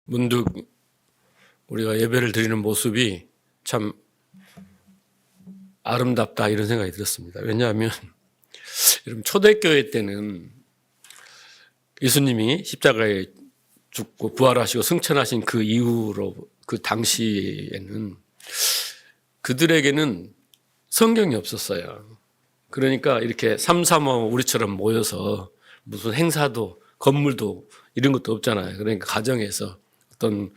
문득 우리가 예배를 드리는 모습이 참 아름답다 이런 생각이 들었습니다. 왜냐하면 여러분 초대교회 때는 예수님이 십자가에 죽고 부활하시고 승천하신 그 이후로 그 당시에는 그들에게는 성경이 없었어요. 그러니까 이렇게 삼삼오오 우리처럼 모여서 무슨 행사도 건물도 이런 것도 없잖아요. 그러니까 가정에서 어떤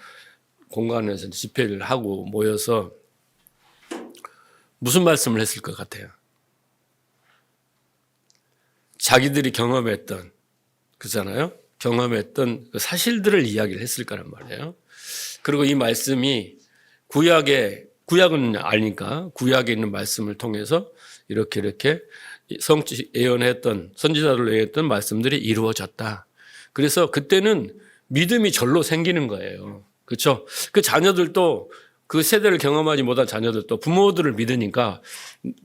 공간에서 집회를 하고 모여서 무슨 말씀을 했을 것 같아요? 자기들이 경험했던 그잖아요. 경험했던 그 사실들을 이야기를 했을 거란 말이에요. 그리고 이 말씀이 구약은 아니까 구약에 있는 말씀을 통해서 이렇게 예언했던 선지자들로 예언했던 말씀들이 이루어졌다. 그래서 그때는 믿음이 절로 생기는 거예요. 그렇죠? 그 자녀들도 그 세대를 경험하지 못한 자녀들도 부모들을 믿으니까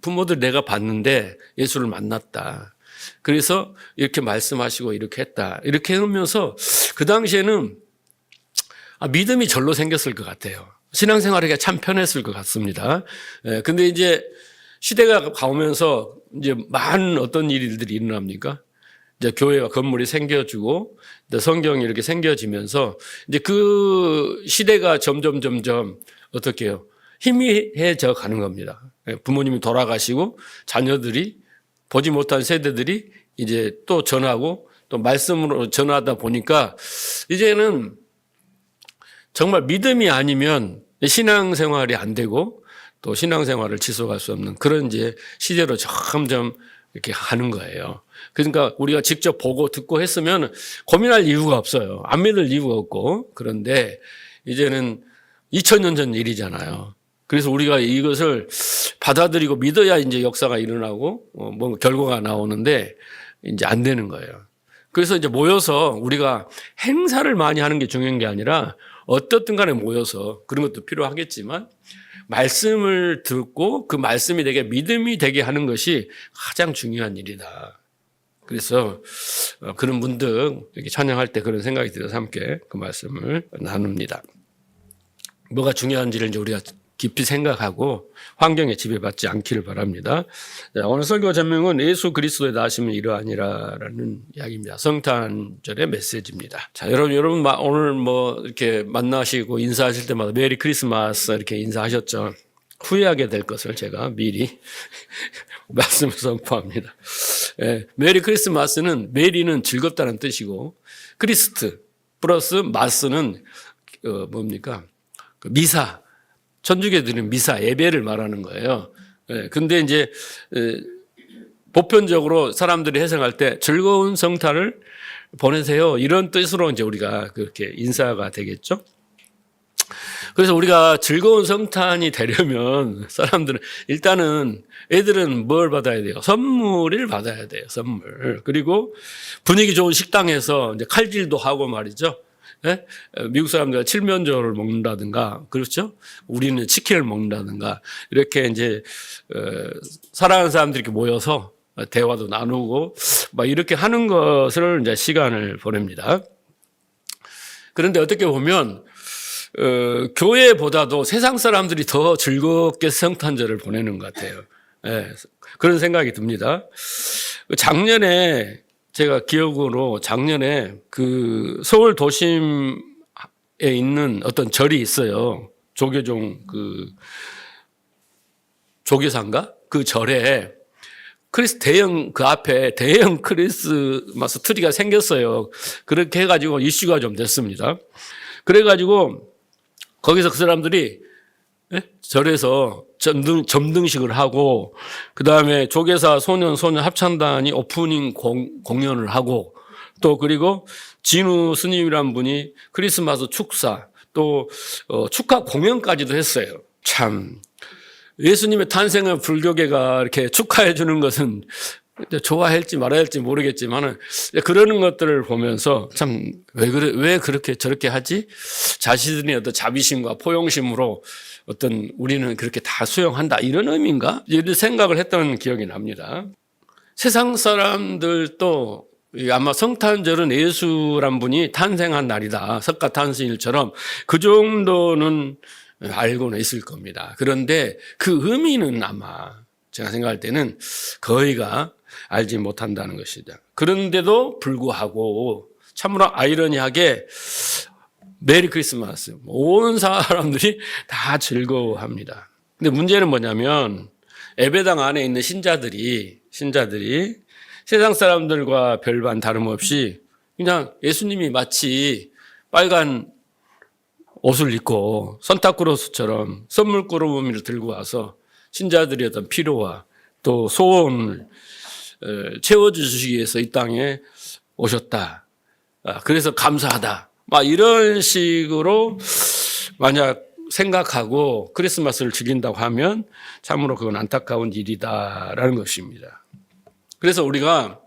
부모들 내가 봤는데 예수를 만났다. 그래서 이렇게 말씀하시고 이렇게 했다. 이렇게 하면서 그 당시에는 믿음이 절로 생겼을 것 같아요. 신앙생활하기가 참 편했을 것 같습니다. 근데 이제 시대가 가오면서 이제 많은 어떤 일들이 일어납니까? 이제 교회가 건물이 생겨지고 성경이 이렇게 생겨지면서 이제 그 시대가 점점 어떻게 해요? 희미해져 가는 겁니다. 부모님이 돌아가시고 자녀들이 보지 못한 세대들이 이제 또 전하고 또 말씀으로 전하다 보니까 이제는 정말 믿음이 아니면 신앙생활이 안 되고 또 신앙생활을 지속할 수 없는 그런 이제 시대로 점점 이렇게 가는 거예요. 그러니까 우리가 직접 보고 듣고 했으면 고민할 이유가 없어요. 안 믿을 이유가 없고. 그런데 이제는 2000년 전 일이잖아요. 그래서 우리가 이것을 받아들이고 믿어야 이제 역사가 일어나고 뭐 결과가 나오는데 이제 안 되는 거예요. 그래서 이제 모여서 우리가 행사를 많이 하는 게 중요한 게 아니라 어떻든 간에 모여서 그런 것도 필요하겠지만 말씀을 듣고 그 말씀이 되게 믿음이 되게 하는 것이 가장 중요한 일이다. 그래서 그런 문득 이렇게 찬양할 때 그런 생각이 들어서 함께 그 말씀을 나눕니다. 뭐가 중요한지를 이제 우리가 깊이 생각하고 환경에 지배받지 않기를 바랍니다. 자, 오늘 설교 제목은 예수 그리스도의 나심은 이러하니라라는 이야기입니다. 성탄절의 메시지입니다. 자, 여러분 오늘 뭐 이렇게 만나시고 인사하실 때마다 메리 크리스마스 이렇게 인사하셨죠. 후회하게 될 것을 제가 미리 말씀을 선포합니다. 메리 크리스마스는 메리는 즐겁다는 뜻이고 크리스트 플러스 마스는 뭡니까? 미사. 천주교 드리는 미사, 예배를 말하는 거예요. 근데 이제, 보편적으로 사람들이 해석할 때 즐거운 성탄을 보내세요. 이런 뜻으로 이제 우리가 그렇게 인사가 되겠죠. 그래서 우리가 즐거운 성탄이 되려면 사람들은 일단은 애들은 뭘 받아야 돼요? 선물을 받아야 돼요. 선물. 그리고 분위기 좋은 식당에서 이제 칼질도 하고 말이죠. 네? 미국 사람들은 칠면조를 먹는다든가, 그렇죠? 우리는 치킨을 먹는다든가, 이렇게 이제, 사랑하는 사람들이 이렇게 모여서 대화도 나누고, 막 이렇게 하는 것을 이제 시간을 보냅니다. 그런데 어떻게 보면, 교회보다도 세상 사람들이 더 즐겁게 성탄절을 보내는 것 같아요. 그런 생각이 듭니다. 작년에 제가 기억으로 작년에 그 서울 도심에 있는 어떤 절이 있어요. 조계종 조계사인가? 그 절에 그 앞에 대형 크리스마스 트리가 생겼어요. 그렇게 해가지고 이슈가 좀 됐습니다. 그래가지고 거기서 그 사람들이 절에서 점등식을 하고 그 다음에 조계사 소년 합창단이 오프닝 공연을 하고 또 그리고 진우 스님이란 분이 크리스마스 축사 또 축하 공연까지도 했어요. 참 예수님의 탄생을 불교계가 이렇게 축하해 주는 것은 좋아할지 말아야 할지 모르겠지만은 그러는 것들을 보면서 참 왜 그렇게 저렇게 하지? 자신들이 어떤 자비심과 포용심으로 어떤 우리는 그렇게 다 수용한다 이런 의미인가? 이런 생각을 했던 기억이 납니다. 세상 사람들도 아마 성탄절은 예수란 분이 탄생한 날이다. 석가탄신일처럼 그 정도는 알고는 있을 겁니다. 그런데 그 의미는 아마 제가 생각할 때는 거의가 알지 못한다는 것이다. 그런데도 불구하고 참으로 아이러니하게 메리 크리스마스 온 사람들이 다 즐거워합니다. 근데 문제는 뭐냐면 예배당 안에 있는 신자들이 세상 사람들과 별반 다름없이 그냥 예수님이 마치 빨간 옷을 입고 산타크로스처럼 선물 꾸러미를 들고 와서 신자들의 어떤 필요와 또 소원을 채워주시기 위해서 이 땅에 오셨다. 그래서 감사하다. 막 이런 식으로 만약 생각하고 크리스마스를 즐긴다고 하면 참으로 그건 안타까운 일이다라는 것입니다. 그래서 우리가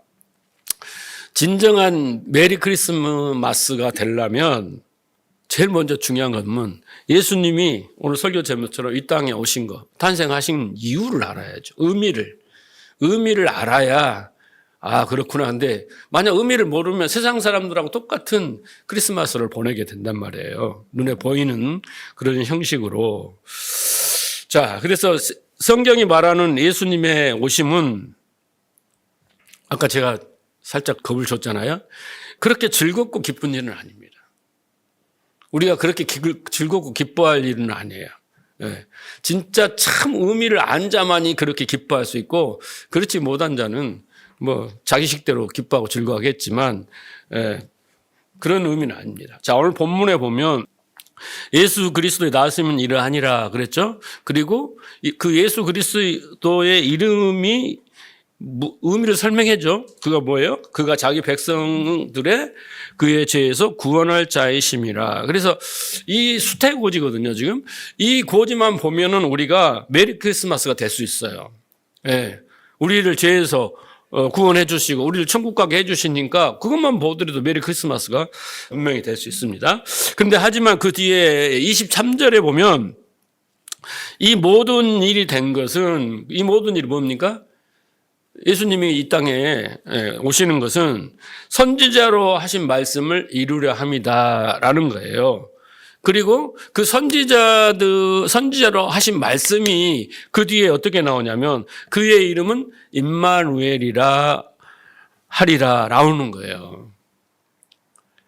진정한 메리 크리스마스가 되려면 제일 먼저 중요한 것은 예수님이 오늘 설교 제목처럼 이 땅에 오신 거, 탄생하신 이유를 알아야죠. 의미를 알아야 그렇구나. 근데 만약 의미를 모르면 세상 사람들하고 똑같은 크리스마스를 보내게 된단 말이에요. 눈에 보이는 그런 형식으로. 자, 그래서 성경이 말하는 예수님의 오심은 아까 제가 살짝 겁을 줬잖아요. 그렇게 즐겁고 기쁜 일은 아닙니다. 우리가 그렇게 즐겁고 기뻐할 일은 아니에요. 진짜 참 의미를 안 자만이 그렇게 기뻐할 수 있고 그렇지 못한 자는 뭐 자기 식대로 기뻐하고 즐거워하겠지만 그런 의미는 아닙니다. 자, 오늘 본문에 보면 예수 그리스도의 나으심은 이러하니라 그랬죠. 그리고 그 예수 그리스도의 이름이 의미를 설명해줘. 그가 뭐예요? 그가 자기 백성들의 그의 죄에서 구원할 자이심이라. 그래서 이 수태고지거든요, 지금. 이 고지만 보면은 우리가 메리 크리스마스가 될 수 있어요. 우리를 죄에서 구원해 주시고 우리를 천국 가게 해 주시니까 그것만 보더라도 메리 크리스마스가 분명히 될 수 있습니다. 근데 하지만 그 뒤에 23절에 보면 이 모든 일이 된 것은 이 모든 일이 뭡니까? 예수님이 이 땅에 오시는 것은 선지자로 하신 말씀을 이루려 함이다라는 거예요. 그리고 그 선지자로 하신 말씀이 그 뒤에 어떻게 나오냐면 그의 이름은 임마누엘이라 하리라 나오는 거예요.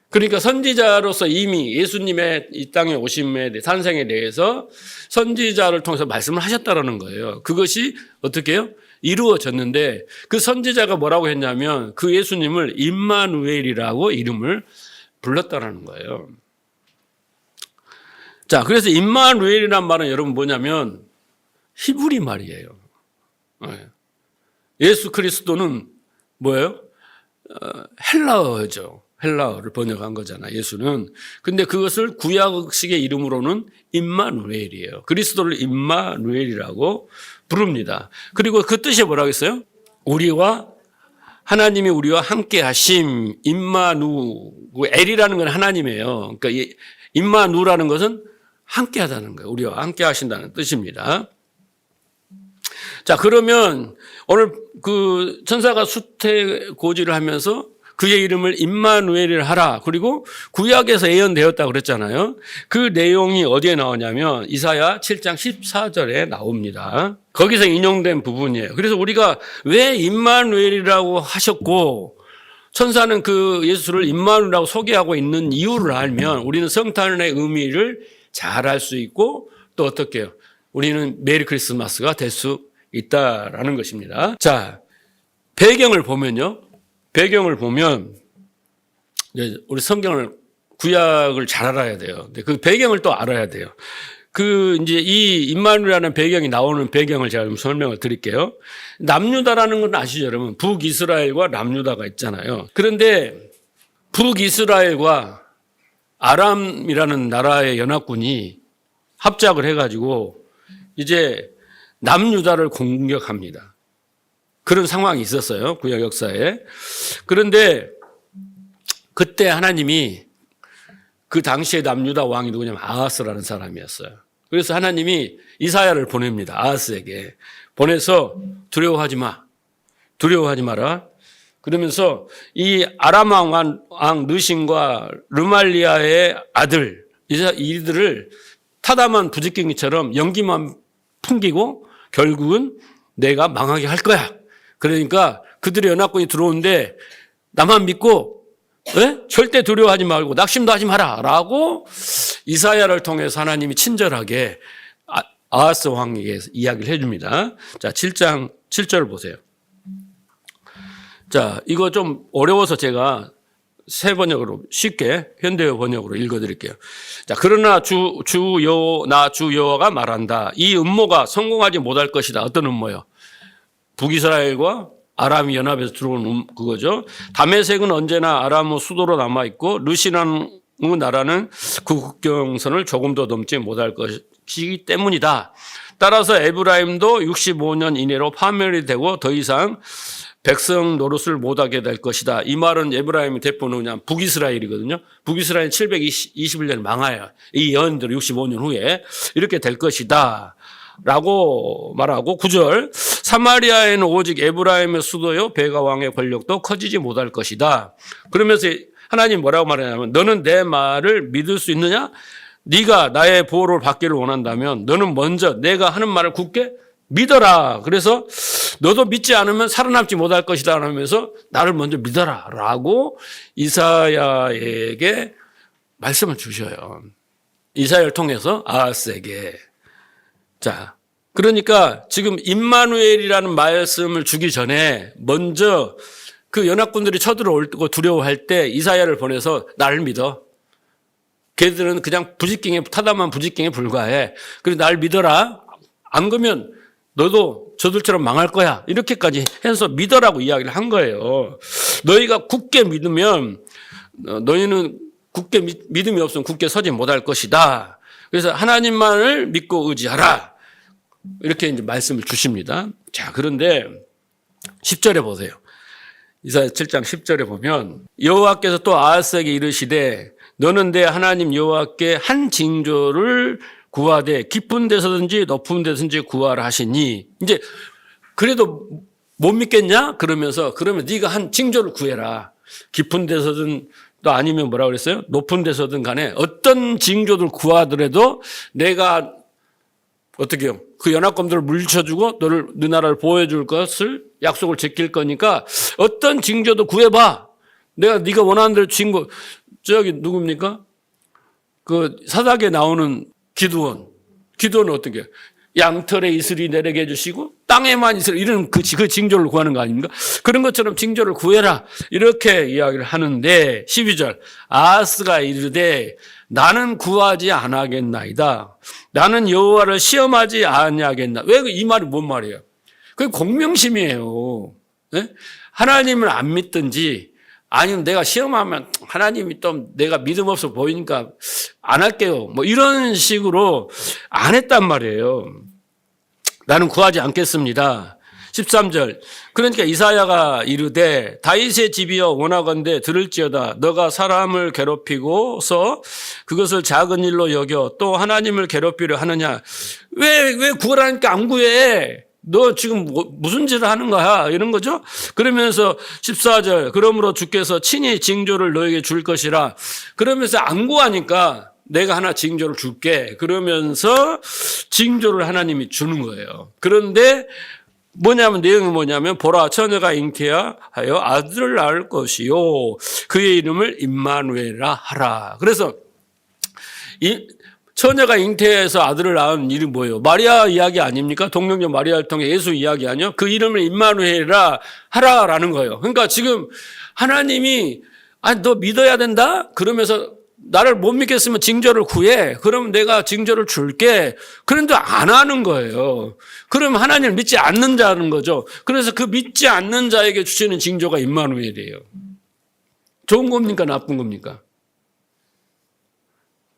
그러니까 선지자로서 이미 예수님의 이 땅에 오심에 대해 탄생에 대해서 선지자를 통해서 말씀을 하셨다라는 거예요. 그것이 어떻게 해요? 이루어졌는데 그 선지자가 뭐라고 했냐면 그 예수님을 임마누엘이라고 이름을 불렀다라는 거예요. 자, 그래서 임마누엘이란 말은 여러분 뭐냐면 히브리 말이에요. 예수 그리스도는 뭐예요? 헬라어죠. 헬라어를 번역한 거잖아, 예수는. 근데 그것을 구약식의 이름으로는 임마누엘이에요. 그리스도를 임마누엘이라고 부릅니다. 그리고 그 뜻이 뭐라고 했어요? 하나님이 우리와 함께 하심, 임마누, 엘이라는 건 하나님이에요. 그러니까 임마누라는 것은 함께 하다는 거예요. 우리와 함께 하신다는 뜻입니다. 자, 그러면 오늘 그 천사가 수태고지를 하면서 그의 이름을 임마누엘이라 하라. 그리고 구약에서 예언되었다고 그랬잖아요. 그 내용이 어디에 나오냐면 이사야 7장 14절에 나옵니다. 거기서 인용된 부분이에요. 그래서 우리가 왜 임마누엘이라고 하셨고 천사는 그 예수를 임마누엘이라고 소개하고 있는 이유를 알면 우리는 성탄의 의미를 잘 알 수 있고 또 어떻게 해요? 우리는 메리 크리스마스가 될 수 있다라는 것입니다. 자, 배경을 보면 우리 성경을 구약을 잘 알아야 돼요. 근데 그 배경을 또 알아야 돼요. 이제 이 임마누엘이라는 배경이 나오는 배경을 제가 좀 설명을 드릴게요. 남유다라는 건 아시죠, 여러분? 북이스라엘과 남유다가 있잖아요. 그런데 북이스라엘과 아람이라는 나라의 연합군이 합작을 해가지고 이제 남유다를 공격합니다. 그런 상황이 있었어요, 구약 역사에. 그런데 그때 하나님이 그 당시에 남유다 왕이 누구냐면 아하스라는 사람이었어요. 그래서 하나님이 이사야를 보냅니다. 아하스에게 보내서 두려워하지 마라. 그러면서 이 아람 왕 르신과 르말리아의 아들 이들을 타다만 부지깽이처럼 연기만 풍기고 결국은 내가 망하게 할 거야. 그러니까 그들의 연합군이 들어오는데 나만 믿고 절대 두려워하지 말고 낙심도 하지 마라 라고 이사야를 통해서 하나님이 친절하게 아하스 왕에게 이야기를 해줍니다. 자, 7장 7절 보세요. 자, 이거 좀 어려워서 제가 새 번역으로 쉽게 현대어 번역으로 읽어드릴게요. 자, 그러나 주 여호와가 말한다. 이 음모가 성공하지 못할 것이다. 어떤 음모요? 북이스라엘과 아람이 연합해서 들어온 그거죠. 다메섹은 언제나 아람의 수도로 남아있고 르시나는 나라는 그 국경선을 조금 더 넘지 못할 것이기 때문이다. 따라서 에브라임도 65년 이내로 파멸이 되고 더 이상 백성 노릇을 못하게 될 것이다. 이 말은 에브라임의 대표는 그냥 북이스라엘이거든요. 북이스라엘 721년 망하여 이 예언대로 65년 후에 이렇게 될 것이다 라고 말하고 9절 사마리아에는 오직 에브라임의 수도요 베가 왕의 권력도 커지지 못할 것이다. 그러면서 하나님 뭐라고 말하냐면 너는 내 말을 믿을 수 있느냐? 네가 나의 보호를 받기를 원한다면 너는 먼저 내가 하는 말을 굳게 믿어라. 그래서 너도 믿지 않으면 살아남지 못할 것이다 하면서 나를 먼저 믿어라 라고 이사야에게 말씀을 주셔요. 이사야를 통해서 아하스에게. 자, 그러니까 지금 임마누엘이라는 말씀을 주기 전에 먼저 그 연합군들이 쳐들어오고 두려워할 때 이사야를 보내서 나를 믿어. 걔들은 그냥 타다만 부지깽에 불과해. 그래서 날 믿어라. 안 그러면 너도 저들처럼 망할 거야. 이렇게까지 해서 믿어라고 이야기를 한 거예요. 너희가 굳게 믿으면 너희는 굳게 믿음이 없으면 굳게 서지 못할 것이다. 그래서 하나님만을 믿고 의지하라. 이렇게 이제 말씀을 주십니다. 자, 그런데 10절에 보세요. 이사야 7장 10절에 보면 여호와께서 또 아하스에게 이르시되 너는 내 하나님 여호와께 한 징조를 구하되 깊은 데서든지 높은 데서든지 구하라 하시니 이제 그래도 못 믿겠냐? 그러면서 그러면 네가 한 징조를 구해라. 깊은 데서든 또 아니면 뭐라고 그랬어요? 높은 데서든 간에 어떤 징조를 구하더라도 내가 어떻게 해요? 그 연합군들을 물리쳐주고 네 나라를 보호해줄 것을 약속을 지킬 거니까 어떤 징조도 구해봐. 네가 원하는 대로 징조. 저기 누굽니까? 그 사사기에 나오는 기드온은 어떻게 해요? 양털에 이슬이 내리게 해주시고 땅에만 이슬 이런 그 징조를 구하는 거 아닙니까? 그런 것처럼 징조를 구해라 이렇게 이야기를 하는데 12절 아하스가 이르되 나는 구하지 않겠나이다. 나는 여호와를 시험하지 아니하겠나. 왜 이 말이 뭔 말이에요? 그게 공명심이에요. 네? 하나님을 안 믿든지 아니면 내가 시험하면 하나님이 또 내가 믿음 없어 보이니까 안 할게요. 뭐 이런 식으로 안 했단 말이에요. 나는 구하지 않겠습니다. 13절. 그러니까 이사야가 이르되 다윗의 집이여 원하건대 들을지어다. 너가 사람을 괴롭히고서 그것을 작은 일로 여겨 또 하나님을 괴롭히려 하느냐. 왜 구하라니까 안 구해? 너 지금 무슨 짓을 하는 거야? 이런 거죠. 그러면서 14절. 그러므로 주께서 친히 징조를 너에게 줄 것이라. 그러면서 안 구하니까 내가 하나 징조를 줄게. 그러면서 징조를 하나님이 주는 거예요. 그런데 내용이 뭐냐면 보라 처녀가 잉태하여 아들을 낳을 것이요 그의 이름을 임마누엘이라 하라. 그래서 이 처녀가 잉태해서 아들을 낳은 이름이 뭐예요? 마리아 이야기 아닙니까? 동명녀 마리아를 통해 예수 이야기 아니요? 그 이름을 임마누엘이라 하라라는 거예요. 그러니까 지금 하나님이 너 믿어야 된다? 그러면서 나를 못 믿겠으면 징조를 구해. 그러면 내가 징조를 줄게. 그런데 안 하는 거예요. 그러면 하나님을 믿지 않는 자는 거죠. 그래서 그 믿지 않는 자에게 주시는 징조가 임마누엘이에요. 좋은 겁니까? 나쁜 겁니까?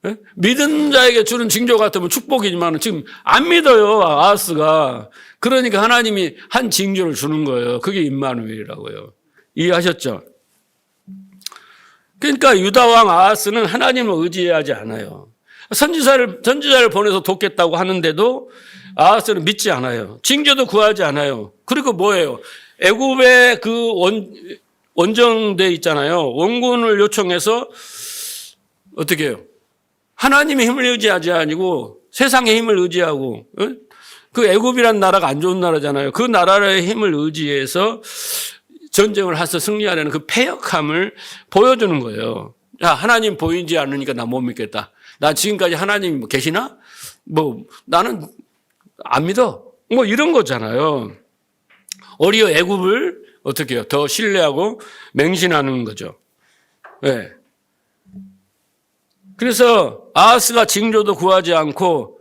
네? 믿은 자에게 주는 징조 같으면 축복이지만 지금 안 믿어요. 아하스가. 그러니까 하나님이 한 징조를 주는 거예요. 그게 임마누엘이라고요. 이해하셨죠? 그러니까 유다 왕 아하스는 하나님을 의지하지 않아요. 선지자를 보내서 돕겠다고 하는데도 아하스는 믿지 않아요. 징조도 구하지 않아요. 그리고 뭐예요? 애굽의 원정돼 있잖아요. 원군을 요청해서 어떻게 해요? 하나님의 힘을 의지하지 아니고 세상의 힘을 의지하고, 그 애굽이란 나라가 안 좋은 나라잖아요. 그 나라의 힘을 의지해서 전쟁을 해서 승리하려는 그 패역함을 보여주는 거예요. 야, 하나님 보이지 않으니까 나 못 믿겠다. 나 지금까지 하나님 계시나? 나는 안 믿어. 이런 거잖아요. 오히려 애굽을 어떻게 해요? 더 신뢰하고 맹신하는 거죠. 네. 그래서 아하스가 징조도 구하지 않고,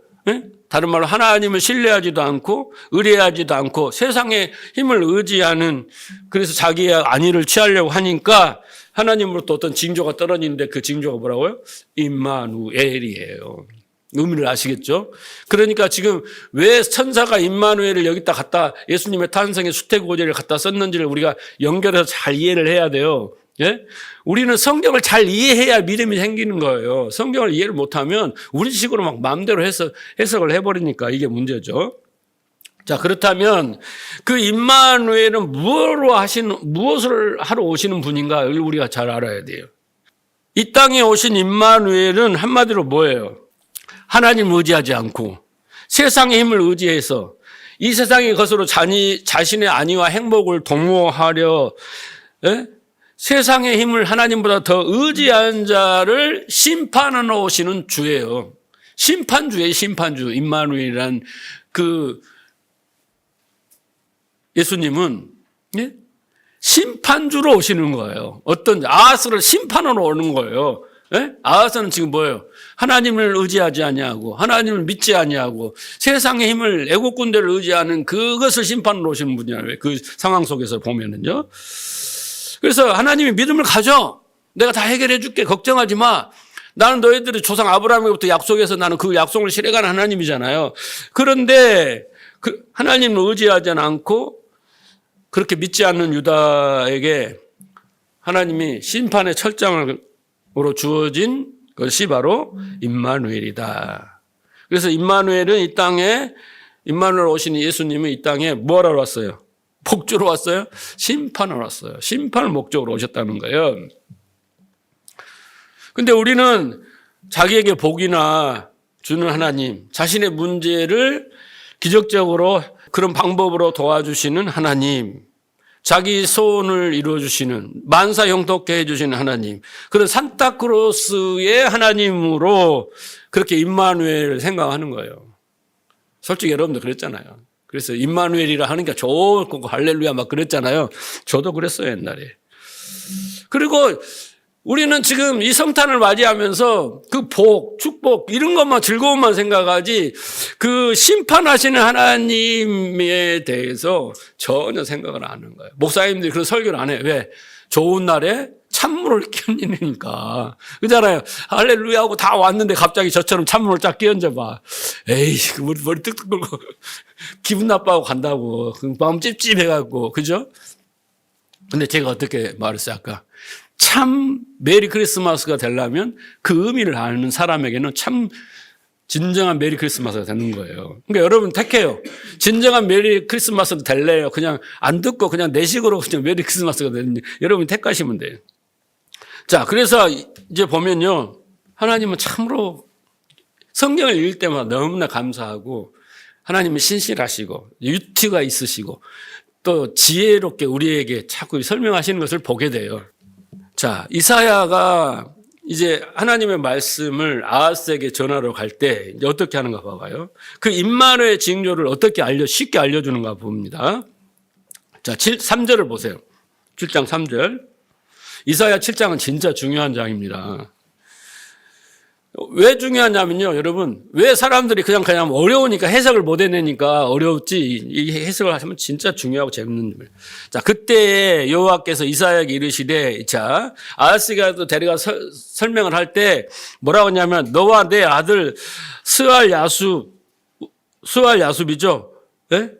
다른 말로 하나님을 신뢰하지도 않고 의뢰하지도 않고 세상의 힘을 의지하는, 그래서 자기의 안위를 취하려고 하니까 하나님으로부터 어떤 징조가 떨어지는데 그 징조가 뭐라고요? 임마누엘이에요. 의미를 아시겠죠? 그러니까 지금 왜 천사가 임마누엘을 여기다 갖다 예수님의 탄생의 수태고제를 갖다 썼는지를 우리가 연결해서 잘 이해를 해야 돼요. 예? 우리는 성경을 잘 이해해야 믿음이 생기는 거예요. 성경을 이해를 못하면 우리 식으로 막 마음대로 해석을 해버리니까 이게 문제죠. 자, 그렇다면 그 임마누엘은 무엇을 하러 오시는 분인가를 우리가 잘 알아야 돼요. 이 땅에 오신 임마누엘은 한마디로 뭐예요? 하나님을 의지하지 않고 세상의 힘을 의지해서 이 세상의 것으로 자신의 안위와 행복을 도모하려, 세상의 힘을 하나님보다 더 의지한 자를 심판하러 오시는 주예요. 심판주예요, 심판주. 임마누엘이란 그 예수님은 심판주로 오시는 거예요. 어떤 아하스를 심판하러 오는 거예요. 아하스는 지금 뭐예요? 하나님을 의지하지 아니하고 하나님을 믿지 아니하고 세상의 힘을 애국 군대를 의지하는 그것을 심판으로 오시는 분이잖아요. 그 상황 속에서 보면은요. 그래서 하나님이 믿음을 가져. 내가 다 해결해 줄게. 걱정하지 마. 나는 너희들의 조상 아브라함으로부터 약속해서 나는 그 약속을 실행하는 하나님이잖아요. 그런데 그 하나님을 의지하지 않고 그렇게 믿지 않는 유다에게 하나님이 심판의 철장으로 주어진 것이 바로 임마누엘이다. 그래서 임마누엘은 이 땅에, 임마누엘 오신 예수님은 이 땅에 뭐하러 왔어요? 복주로 왔어요? 심판을 왔어요. 심판을 목적으로 오셨다는 거예요. 근데 우리는 자기에게 복이나 주는 하나님, 자신의 문제를 기적적으로 그런 방법으로 도와주시는 하나님, 자기 소원을 이루어주시는, 만사 형통케 해주시는 하나님, 그런 산타크로스의 하나님으로 그렇게 임마누엘을 생각하는 거예요. 솔직히 여러분도 그랬잖아요. 그래서 임마누엘이라 하는 게 좋고 할렐루야 막 그랬잖아요. 저도 그랬어요, 옛날에. 그리고 우리는 지금 이 성탄을 맞이하면서 그 복, 축복 이런 것만 즐거움만 생각하지 그 심판하시는 하나님에 대해서 전혀 생각을 안 하는 거예요. 목사님들이 그런 설교를 안 해요. 왜? 좋은 날에 찬물을 끼얹으니까. 그잖아요. 할렐루야 하고 다 왔는데 갑자기 저처럼 찬물을 쫙 끼얹어봐. 에이, 머리 뚝뚝 끓고 기분 나빠하고 간다고. 마음 찝찝해갖고. 그죠? 근데 제가 어떻게 말했어요, 아까? 참 메리 크리스마스가 되려면 그 의미를 아는 사람에게는 참 진정한 메리 크리스마스가 되는 거예요. 그러니까 여러분 택해요. 진정한 메리 크리스마스가 될래요. 그냥 안 듣고 그냥 내 식으로 그냥 메리 크리스마스가 되는지 여러분이 택하시면 돼요. 자, 그래서 이제 보면요. 하나님은 참으로 성경을 읽을 때마다 너무나 감사하고 하나님은 신실하시고 유티가 있으시고 또 지혜롭게 우리에게 자꾸 설명하시는 것을 보게 돼요. 자, 이사야가 이제 하나님의 말씀을 아하스에게 전하러 갈 때 어떻게 하는가 봐봐요. 그 임마누엘 징조를 어떻게 쉽게 알려주는가 봅니다. 자, 3절을 보세요. 7장 3절. 이사야 7장은 진짜 중요한 장입니다. 왜 중요하냐면요, 여러분. 왜 사람들이 그냥 어려우니까 해석을 못 해내니까 어려웠지. 이 해석을 하시면 진짜 중요하고 재밌는 일. 자, 그때 여호와께서 이사야에게 이르시되, 자, 아하스가 또 데려가 설명을 할 때 뭐라고 하냐면, 너와 내 아들 스왈야숲이죠. 예?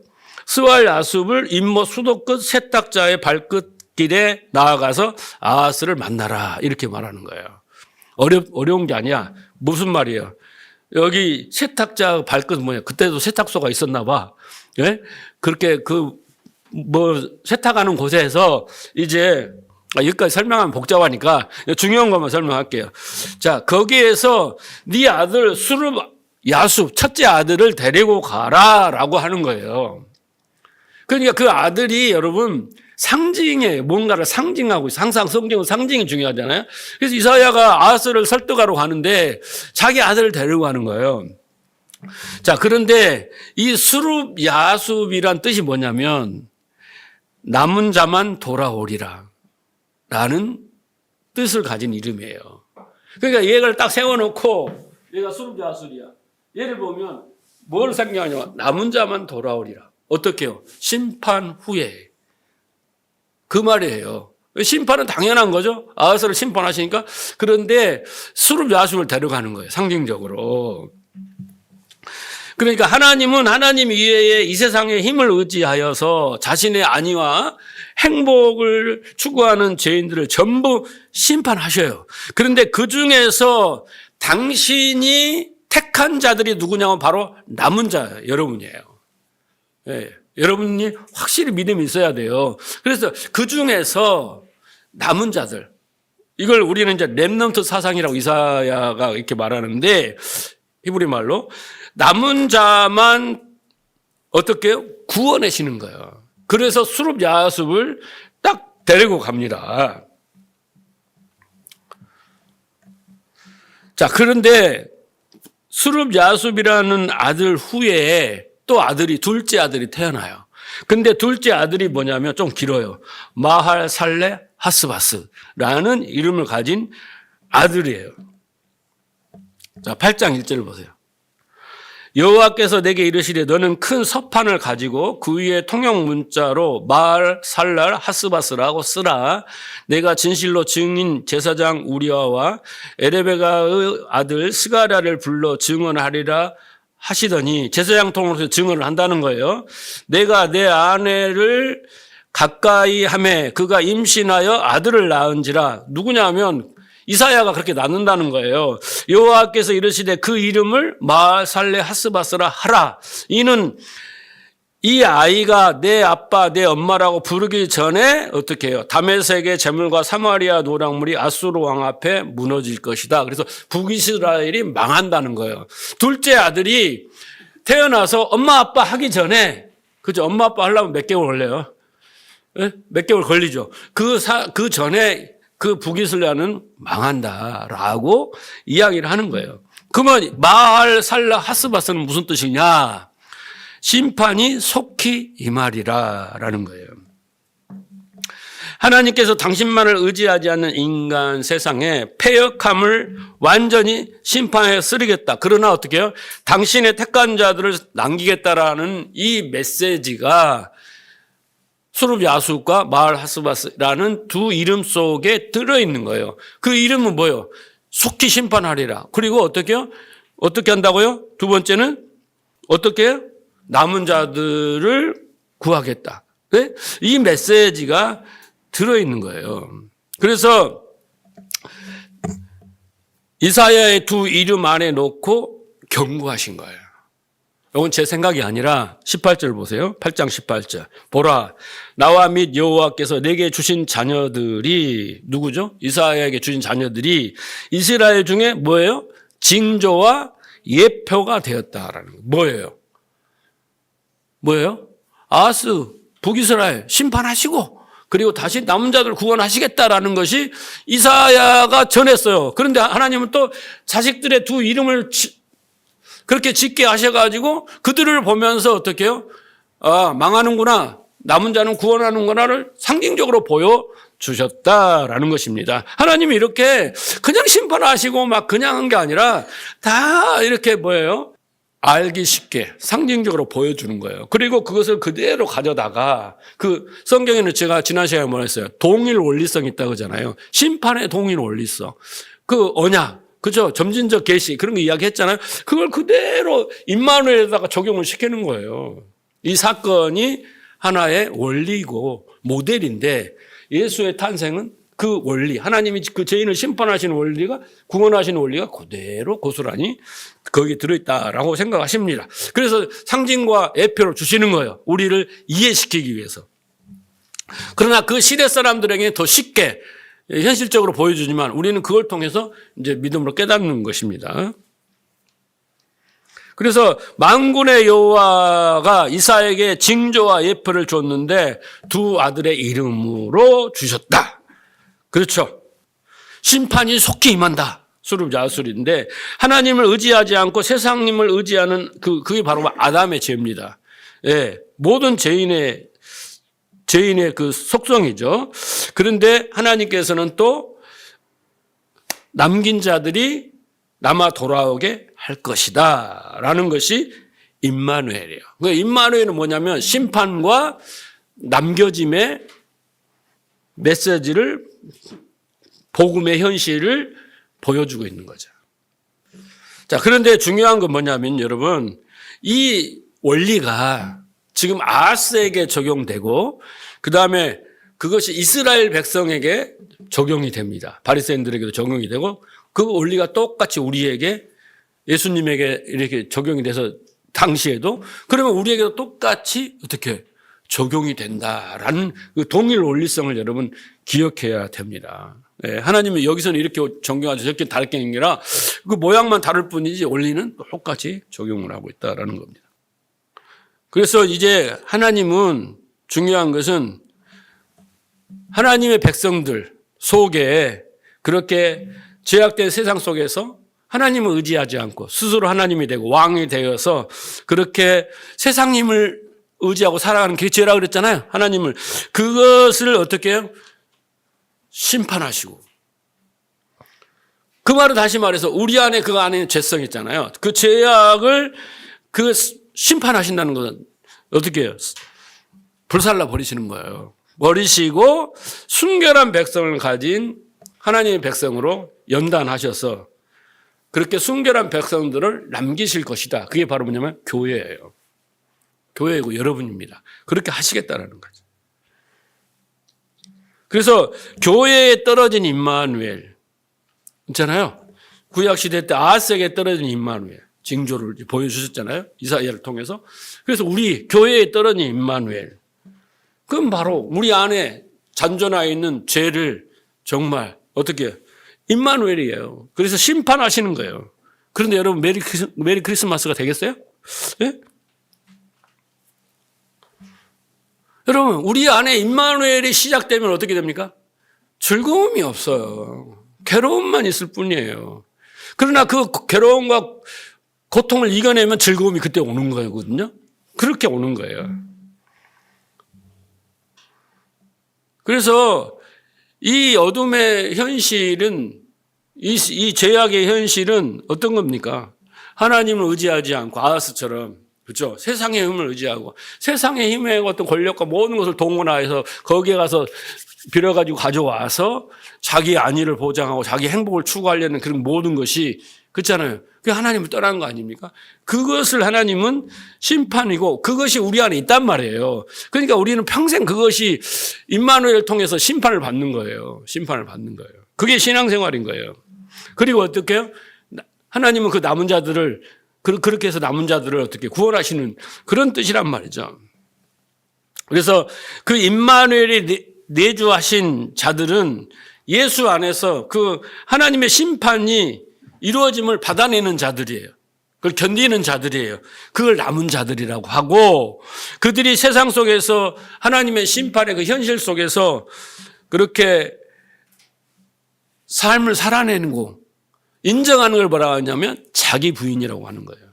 스왈야숲을 임모 수도 끝 세탁자의 발끝길에 나아가서 아하스를 만나라. 이렇게 말하는 거예요. 어려운 게 아니야. 무슨 말이에요? 여기 세탁자 발끝 뭐냐? 그때도 세탁소가 있었나 봐. 예? 그렇게 세탁하는 곳에서 이제 여기까지 설명하면 복잡하니까 중요한 것만 설명할게요. 자, 거기에서 네 아들 수룹 야숲 첫째 아들을 데리고 가라라고 하는 거예요. 그러니까 그 아들이 여러분 상징이에요. 뭔가를 상징하고 있어요. 항상 성경은 상징이 중요하잖아요. 그래서 이사야가 아하스를 설득하러 가는데 자기 아들을 데리고 가는 거예요. 자, 그런데 이 수룹 야숲이란 뜻이 뭐냐면 남은 자만 돌아오리라 라는 뜻을 가진 이름이에요. 그러니까 얘를 딱 세워놓고 얘가 수룹 야숲이야. 얘를 보면 뭘 상징하냐면 남은 자만 돌아오리라. 어떻게요? 심판 후에. 그 말이에요. 심판은 당연한 거죠. 아하스를 심판하시니까. 그런데 수룹 야숲을 데려가는 거예요. 상징적으로. 그러니까 하나님은 하나님 이외에 이 세상의 힘을 의지하여서 자신의 안위와 행복을 추구하는 죄인들을 전부 심판하셔요. 그런데 그 중에서 당신이 택한 자들이 누구냐면 바로 남은 자예요. 여러분이에요. 네, 여러분이 확실히 믿음이 있어야 돼요. 그래서 그 중에서 남은 자들, 이걸 우리는 이제 렘넌트 사상이라고 이사야가 이렇게 말하는데 히브리 말로 남은 자만 어떻게 해요? 구원하시는 거예요. 그래서 수룹 야숲을 딱 데리고 갑니다. 자, 그런데 수룹 야숲이라는 아들 후에 또 둘째 아들이 태어나요. 근데 둘째 아들이 뭐냐면 좀 길어요. 마할 살레 하스바스라는 이름을 가진 아들이에요. 자, 8장 1절을 보세요. 여호와께서 내게 이르시되 너는 큰 서판을 가지고 그 위에 통역 문자로 마할 살랄 하스바스라고 쓰라. 내가 진실로 증인 제사장 우리아와 에레베가의 아들 스가랴를 불러 증언하리라 하시더니 제사장 통으로서 증언을 한다는 거예요. 내가 내 아내를 가까이 하매 그가 임신하여 아들을 낳은지라. 누구냐면 이사야가 그렇게 낳는다는 거예요. 여호와께서 이르시되 그 이름을 마살레 하스바스라 하라. 이는 이 아이가 내 아빠 내 엄마라고 부르기 전에 어떻게 해요? 다메섹의 재물과 사마리아 노랑물이 아수르 왕 앞에 무너질 것이다. 그래서 북이스라엘이 망한다는 거예요. 둘째 아들이 태어나서 엄마 아빠 하기 전에, 그죠? 엄마 아빠 하려면 몇 개월 걸려요? 네? 몇 개월 걸리죠. 그 전에 그 북이스라엘은 망한다라고 이야기를 하는 거예요. 그러면 마할 살라 하스바스는 무슨 뜻이냐? 심판이 속히 임하리라라는 거예요. 하나님께서 당신만을 의지하지 않는 인간 세상에 패역함을 완전히 심판해 쓰리겠다. 그러나 어떻게 해요? 당신의 택한 자들을 남기겠다라는 이 메시지가 수룹 야숲과 마할 하스바스라는 두 이름 속에 들어있는 거예요. 그 이름은 뭐예요? 속히 심판하리라. 그리고 어떻게 해요? 어떻게 한다고요? 두 번째는 어떻게 해요? 남은 자들을 구하겠다. 네? 이 메시지가 들어있는 거예요. 그래서 이사야의 두 이름 안에 놓고 경고하신 거예요. 이건 제 생각이 아니라 18절 보세요. 8장 18절. 보라, 나와 및 여호와께서 내게 주신 자녀들이 누구죠? 이사야에게 주신 자녀들이 이스라엘 중에 뭐예요? 징조와 예표가 되었다라는 거예요. 뭐예요? 뭐예요? 아하스, 북이스라엘 심판하시고 그리고 다시 남은 자들 구원하시겠다라는 것이 이사야가 전했어요. 그런데 하나님은 또 자식들의 두 이름을 그렇게 짓게 하셔가지고 그들을 보면서 어떻게 해요? 아, 망하는구나. 남은 자는 구원하는구나를 상징적으로 보여주셨다라는 것입니다. 하나님이 이렇게 그냥 심판하시고 막 그냥 한 게 아니라 다 이렇게 뭐예요? 알기 쉽게 상징적으로 보여주는 거예요. 그리고 그것을 그대로 가져다가 그 성경에는 제가 지난 시간에 말했어요. 동일 원리성이 있다고 하잖아요. 심판의 동일 원리성. 그 언약. 그죠? 점진적 계시 그런 거 이야기했잖아요. 그걸 그대로 임마누엘에다가 적용을 시키는 거예요. 이 사건이 하나의 원리고 모델인데 예수의 탄생은 그 원리, 하나님이 그 죄인을 심판하시는 원리가, 구원하시는 원리가 그대로 고스란히 거기에 들어있다라고 생각하십니다. 그래서 상징과 예표를 주시는 거예요. 우리를 이해시키기 위해서. 그러나 그 시대 사람들에게 더 쉽게 현실적으로 보여주지만 우리는 그걸 통해서 이제 믿음으로 깨닫는 것입니다. 그래서 만군의 여호와가 이삭에게 징조와 예표를 줬는데 두 아들의 이름으로 주셨다. 그렇죠. 심판이 속히 임한다. 수르자술인데 하나님을 의지하지 않고 세상님을 의지하는 그게 바로 아담의 죄입니다. 예, 모든 죄인의 그 속성이죠. 그런데 하나님께서는 또 남긴 자들이 남아 돌아오게 할 것이다 라는 것이 임마누엘이에요. 임마누엘은 뭐냐면 심판과 남겨짐의 메시지를, 복음의 현실을 보여주고 있는 거죠. 자, 그런데 중요한 건 뭐냐면 여러분, 이 원리가 지금 아하스에게 적용되고 그 다음에 그것이 이스라엘 백성에게 적용이 됩니다. 바리새인들에게도 적용이 되고 그 원리가 똑같이 우리에게, 예수님에게 이렇게 적용이 돼서 당시에도, 그러면 우리에게도 똑같이 어떻게 적용이 된다라는 그 동일 원리성을 여러분 기억해야 됩니다. 네, 하나님이 여기서는 이렇게 정경하죠. 저렇게 다르게 한 게 아니라 그 모양만 다를 뿐이지 원리는 똑같이 적용을 하고 있다라는 겁니다. 그래서 이제 하나님은, 중요한 것은 하나님의 백성들 속에 그렇게 죄악된 세상 속에서 하나님을 의지하지 않고 스스로 하나님이 되고 왕이 되어서 그렇게 세상님을 의지하고 살아가는 게 죄라고 그랬잖아요. 하나님을. 그것을 어떻게 해요? 심판하시고. 그 말은 다시 말해서 우리 안에 그 안에 죄성이 있잖아요. 그 죄악을 심판하신다는 것은 어떻게 해요? 불살라 버리시는 거예요. 버리시고 순결한 백성을 가진 하나님의 백성으로 연단하셔서 그렇게 순결한 백성들을 남기실 것이다. 그게 바로 뭐냐면 교회예요. 교회이고 여러분입니다. 그렇게 하시겠다라는 거죠. 그래서 교회에 떨어진 임마누엘 있잖아요. 구약시대 때 아하스에게 떨어진 임마누엘 징조를 보여주셨잖아요. 이사야를 통해서. 그래서 우리 교회에 떨어진 임마누엘, 그건 바로 우리 안에 잔존하여 있는 죄를 정말 어떻게 임마누엘이에요. 그래서 심판하시는 거예요. 그런데 여러분 메리 크리스마스가 되겠어요? 네? 여러분 우리 안에 임마누엘이 시작되면 어떻게 됩니까? 즐거움이 없어요. 괴로움만 있을 뿐이에요. 그러나 그 괴로움과 고통을 이겨내면 즐거움이 그때 오는 거거든요. 그렇게 오는 거예요. 그래서 이 어둠의 현실은, 이 죄악의 현실은 어떤 겁니까? 하나님을 의지하지 않고 아하스처럼, 그렇죠? 세상의 힘을 의지하고 세상의 힘의 어떤 권력과 모든 것을 동원하여서 거기에 가서 빌어가지고 가져와서 자기 안위를 보장하고 자기 행복을 추구하려는 그런 모든 것이, 그렇잖아요. 그게 하나님을 떠난 거 아닙니까? 그것을 하나님은 심판이고 그것이 우리 안에 있단 말이에요. 그러니까 우리는 평생 그것이 임마누엘을 통해서 심판을 받는 거예요. 심판을 받는 거예요. 그게 신앙생활인 거예요. 그리고 어떻게 해요? 하나님은 그 남은 자들을, 그렇게 해서 남은 자들을 어떻게 구원하시는 그런 뜻이란 말이죠. 그래서 그 임마누엘이 내주하신 자들은 예수 안에서 그 하나님의 심판이 이루어짐을 받아내는 자들이에요. 그걸 견디는 자들이에요. 그걸 남은 자들이라고 하고, 그들이 세상 속에서 하나님의 심판의 그 현실 속에서 그렇게 삶을 살아내는 거, 인정하는 걸 뭐라고 하냐면 자기 부인이라고 하는 거예요.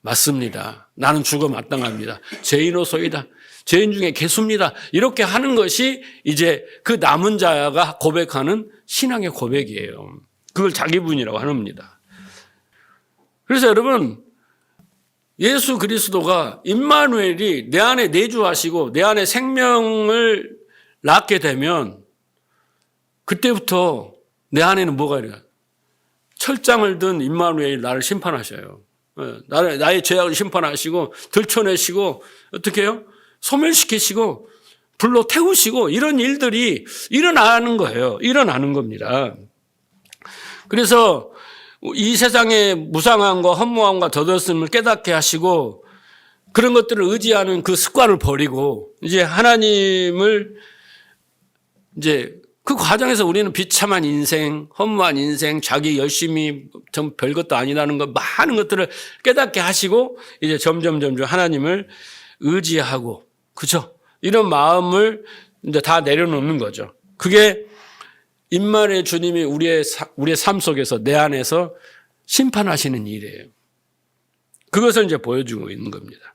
맞습니다. 나는 죽어 마땅합니다. 죄인으로서이다. 죄인 중에 개수입니다. 이렇게 하는 것이 이제 그 남은 자가 고백하는 신앙의 고백이에요. 그걸 자기 부인이라고 하는 겁니다. 그래서 여러분, 예수 그리스도가 임마누엘이 내 안에 내주하시고 내 안에 생명을 낳게 되면 그때부터 내 안에는 뭐가 이래요? 철장을 든 임마누엘이 나를 심판하셔요. 나의 죄악을 심판하시고 들춰내시고 어떻게 해요? 소멸시키시고 불로 태우시고 이런 일들이 일어나는 거예요. 일어나는 겁니다. 그래서 이 세상의 무상함과 허무함과 덧없음을 깨닫게 하시고 그런 것들을 의지하는 그 습관을 버리고 이제 하나님을 이제 그 과정에서 우리는 비참한 인생, 허무한 인생, 자기 열심히 전 별것도 아니라는 것, 많은 것들을 깨닫게 하시고 이제 점점 하나님을 의지하고, 그죠? 이런 마음을 이제 다 내려놓는 거죠. 그게 임마누엘 주님이 우리의 삶 속에서 내 안에서 심판하시는 일이에요. 그것을 이제 보여주고 있는 겁니다.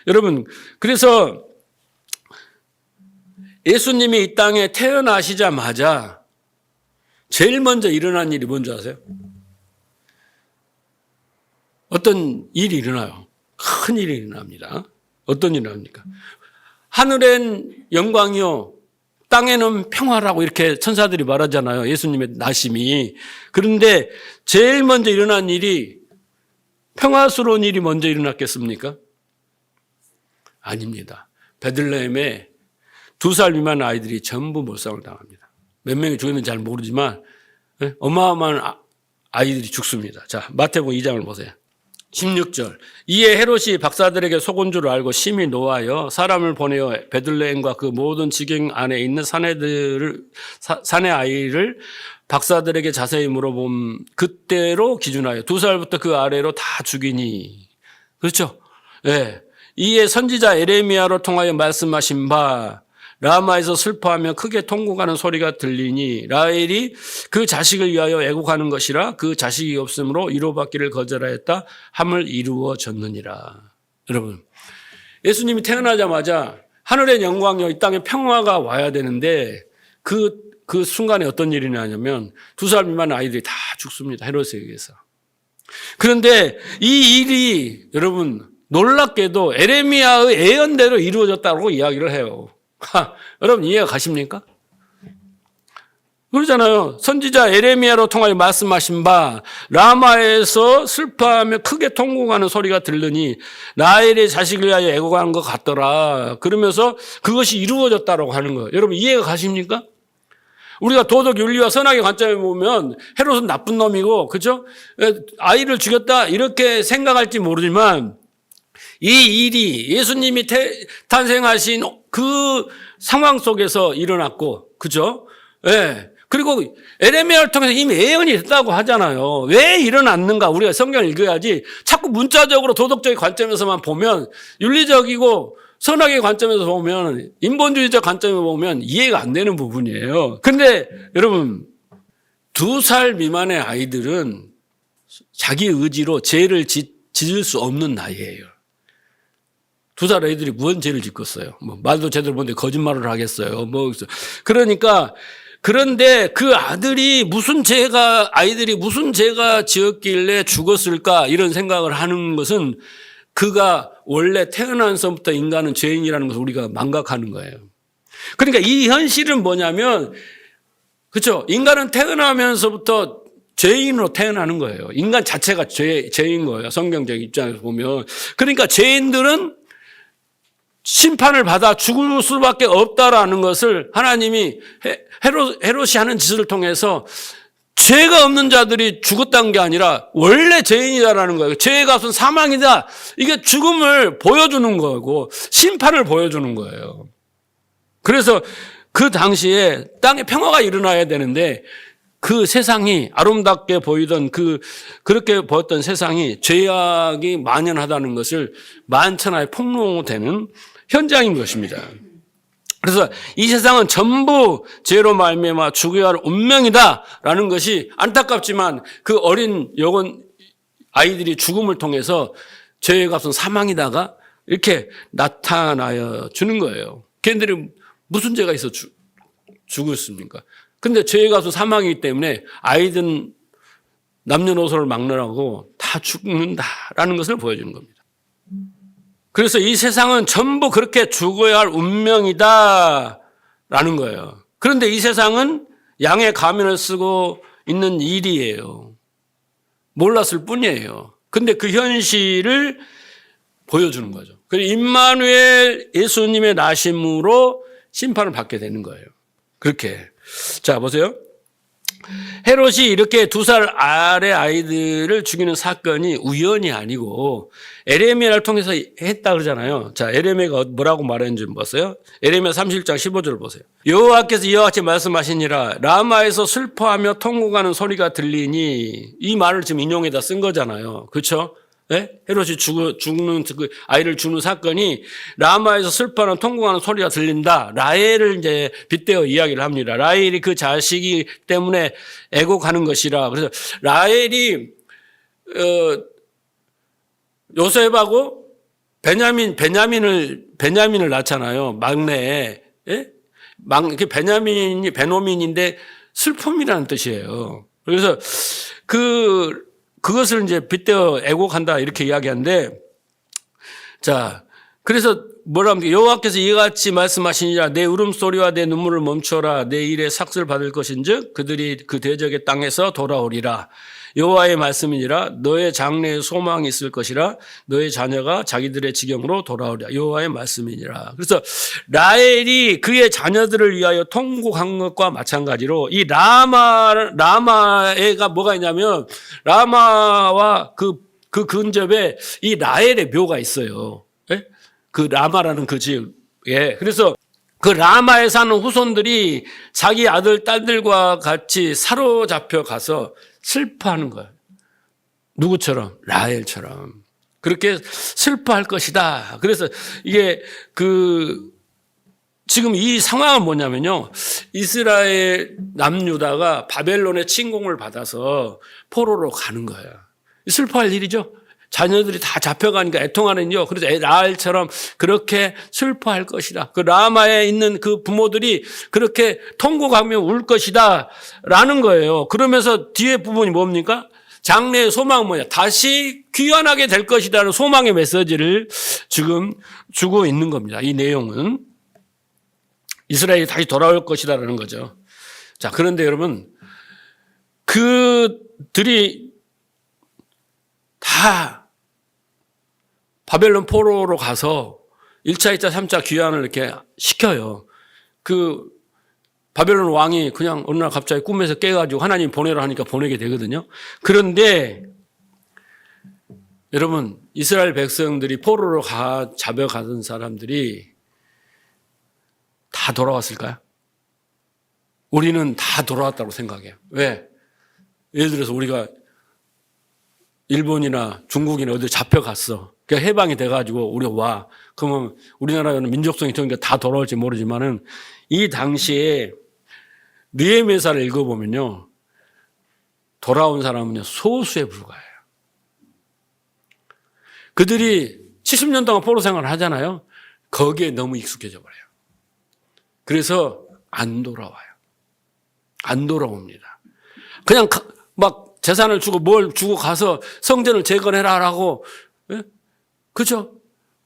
여러분, 그래서 예수님이 이 땅에 태어나시자마자 제일 먼저 일어난 일이 뭔지 아세요? 어떤 일이 일어나요. 큰 일이 일어납니다. 어떤 일이 일어납니까? 하늘엔 영광이요, 땅에는 평화라고 이렇게 천사들이 말하잖아요. 예수님의 나심이. 그런데 제일 먼저 일어난 일이 평화스러운 일이 먼저 일어났겠습니까? 아닙니다. 베들레헴에 2살 미만 아이들이 전부 몰상을 당합니다. 몇 명이 죽었는지 잘 모르지만 어마어마한 아이들이 죽습니다. 자, 마태복음 2장을 보세요. 16절. 이에 헤롯이 박사들에게 속은 줄 알고 심히 노하여 사람을 보내어 베들레헴과 그 모든 지경 안에 있는 사내 아이를 박사들에게 자세히 물어봄 그때로 기준하여 2살부터 그 아래로 다 죽이니. 그렇죠? 예. 이에 선지자 에레미야로 통하여 말씀하신 바 라마에서 슬퍼하며 크게 통곡하는 소리가 들리니 라헬이 그 자식을 위하여 애곡하는 것이라 그 자식이 없으므로 이루어받기를 거절하였다 함을 이루어졌느니라. 여러분, 예수님이 태어나자마자 하늘의 영광이요 이 땅에 평화가 와야 되는데 그 순간에 어떤 일이 나냐면 2살 미만 아이들이 다 죽습니다. 헤롯에 의해서. 그런데 이 일이 여러분 놀랍게도 에레미야의 예언대로 이루어졌다고 이야기를 해요. 여러분 이해가 가십니까? 그러잖아요. 선지자 에레미야로 통하여 말씀하신 바 라마에서 슬퍼하며 크게 통곡하는 소리가 들리니 라헬의 자식을 위하여 애곡하는 것 같더라. 그러면서 그것이 이루어졌다고 하는 거예요. 여러분 이해가 가십니까? 우리가 도덕 윤리와 선악의 관점에 보면 헤롯은 나쁜 놈이고, 그죠? 아이를 죽였다 이렇게 생각할지 모르지만 이 일이 예수님이 탄생하신 그 상황 속에서 일어났고, 그죠? 예. 그리고 에레미야를 통해서 이미 예언이 됐다고 하잖아요. 왜 일어났는가? 우리가 성경을 읽어야지 자꾸 문자적으로 도덕적인 관점에서만 보면, 윤리적이고 선악의 관점에서 보면, 인본주의적 관점에서 보면 이해가 안 되는 부분이에요. 근데 여러분, 2살 미만의 아이들은 자기 의지로 죄를 짓을 수 없는 나이예요. 2살 애들이 무슨 죄를 짓겠어요? 말도 제대로 못하는데 거짓말을 하겠어요. 그러니까, 그런데 그 아이들이 무슨 죄가 지었길래 죽었을까? 이런 생각을 하는 것은 그가 원래 태어난서부터 인간은 죄인이라는 것을 우리가 망각하는 거예요. 그러니까 이 현실은 뭐냐면, 그렇죠? 인간은 태어나면서부터 죄인으로 태어나는 거예요. 인간 자체가 죄인 거예요. 성경적 입장에서 보면. 그러니까 죄인들은 심판을 받아 죽을 수밖에 없다라는 것을 하나님이 헤롯이 하는 짓을 통해서 죄가 없는 자들이 죽었다는 게 아니라 원래 죄인이다라는 거예요. 죄의 값은 사망이다. 이게 죽음을 보여주는 거고 심판을 보여주는 거예요. 그래서 그 당시에 땅에 평화가 일어나야 되는데 그 세상이 아름답게 보이던 그렇게 보였던 세상이 죄악이 만연하다는 것을 만천하에 폭로되는 현장인 것입니다. 그래서 이 세상은 전부 죄로 말미암아 죽어야 할 운명이다라는 것이 안타깝지만 그 어린 영혼 아이들이 죽음을 통해서 죄의 값은 사망이다가 이렇게 나타나여 주는 거예요. 걔네들이 무슨 죄가 있어 죽었습니까? 근데 죄의 값은 사망이기 때문에 아이든 남녀노소를 막론하고 다 죽는다라는 것을 보여주는 겁니다. 그래서 이 세상은 전부 그렇게 죽어야 할 운명이다라는 거예요. 그런데 이 세상은 양의 가면을 쓰고 있는 일이에요. 몰랐을 뿐이에요. 근데 그 현실을 보여주는 거죠. 그리고 임마누엘 예수님의 나심으로 심판을 받게 되는 거예요. 그렇게. 자, 보세요. 헤롯이 이렇게 2살 아래 아이들을 죽이는 사건이 우연이 아니고 에레미야를 통해서 했다 그러잖아요. 자, 에레미야가 뭐라고 말했는지 보세요. 에레미야 31장 15절 보세요. 여호와께서 이와 같이 말씀하시니라 라마에서 슬퍼하며 통곡하는 소리가 들리니, 이 말을 지금 인용에다 쓴 거잖아요. 그렇죠? 네? 헤롯이 죽는 그 아이를 죽는 사건이 라마에서 슬퍼하는 통곡하는 소리가 들린다. 라헬을 이제 빗대어 이야기를 합니다. 라헬이 그 자식이 때문에 애곡하는 것이라. 그래서 라헬이 요셉하고 베냐민을 낳잖아요. 막내에. 예? 베노민인데 슬픔이라는 뜻이에요. 그래서 그것을 이제 빗대어 애곡한다 이렇게 이야기하는데, 자, 그래서 뭐라 합니까? 여호와께서 이와 같이 말씀하시니라 내 울음소리와 내 눈물을 멈춰라. 내 일에 삭슬 받을 것인즉 그들이 그 대적의 땅에서 돌아오리라. 여호와의 말씀이니라 너의 장래에 소망이 있을 것이라 너의 자녀가 자기들의 지경으로 돌아오리라. 여호와의 말씀이니라. 그래서 라헬이 그의 자녀들을 위하여 통곡한 것과 마찬가지로 이 라마에가 뭐가 있냐면 라마와 그 근접에 이 라헬의 묘가 있어요. 예? 그 라마라는 그 지역에. 그래서 그 라마에 사는 후손들이 자기 아들, 딸들과 같이 사로잡혀 가서 슬퍼하는 거예요. 누구처럼? 라헬처럼. 그렇게 슬퍼할 것이다. 그래서 이게 지금 이 상황은 뭐냐면요. 이스라엘 남유다가 바벨론의 침공을 받아서 포로로 가는 거예요. 슬퍼할 일이죠. 자녀들이 다 잡혀가니까 애통하는요. 그래서 라헬처럼 그렇게 슬퍼할 것이다. 그 라마에 있는 그 부모들이 그렇게 통곡하며 울 것이다. 라는 거예요. 그러면서 뒤에 부분이 뭡니까? 장래의 소망은 뭐냐? 다시 귀환하게 될 것이다라는 소망의 메시지를 지금 주고 있는 겁니다. 이 내용은. 이스라엘이 다시 돌아올 것이다라는 거죠. 자, 그런데 여러분, 그들이 다 바벨론 포로로 가서 1차, 2차, 3차 귀환을 이렇게 시켜요. 그 바벨론 왕이 그냥 어느 날 갑자기 꿈에서 깨가지고 하나님 보내라 하니까 보내게 되거든요. 그런데 여러분, 이스라엘 백성들이 포로로 잡혀가던 사람들이 다 돌아왔을까요? 우리는 다 돌아왔다고 생각해요. 왜? 예를 들어서 우리가 일본이나 중국이나 어디 잡혀갔어. 그러니까 해방이 돼가지고 우리가 와. 그러면 우리나라는 민족성이 좋으니까 다 돌아올지 모르지만은 이 당시에 느헤미야서를 읽어보면요. 돌아온 사람은요, 소수에 불과해요. 그들이 70년 동안 포로 생활을 하잖아요. 거기에 너무 익숙해져 버려요. 그래서 안 돌아와요. 안 돌아옵니다. 그냥 막 재산을 주고 뭘 주고 가서 성전을 재건해라라고, 예? 그죠?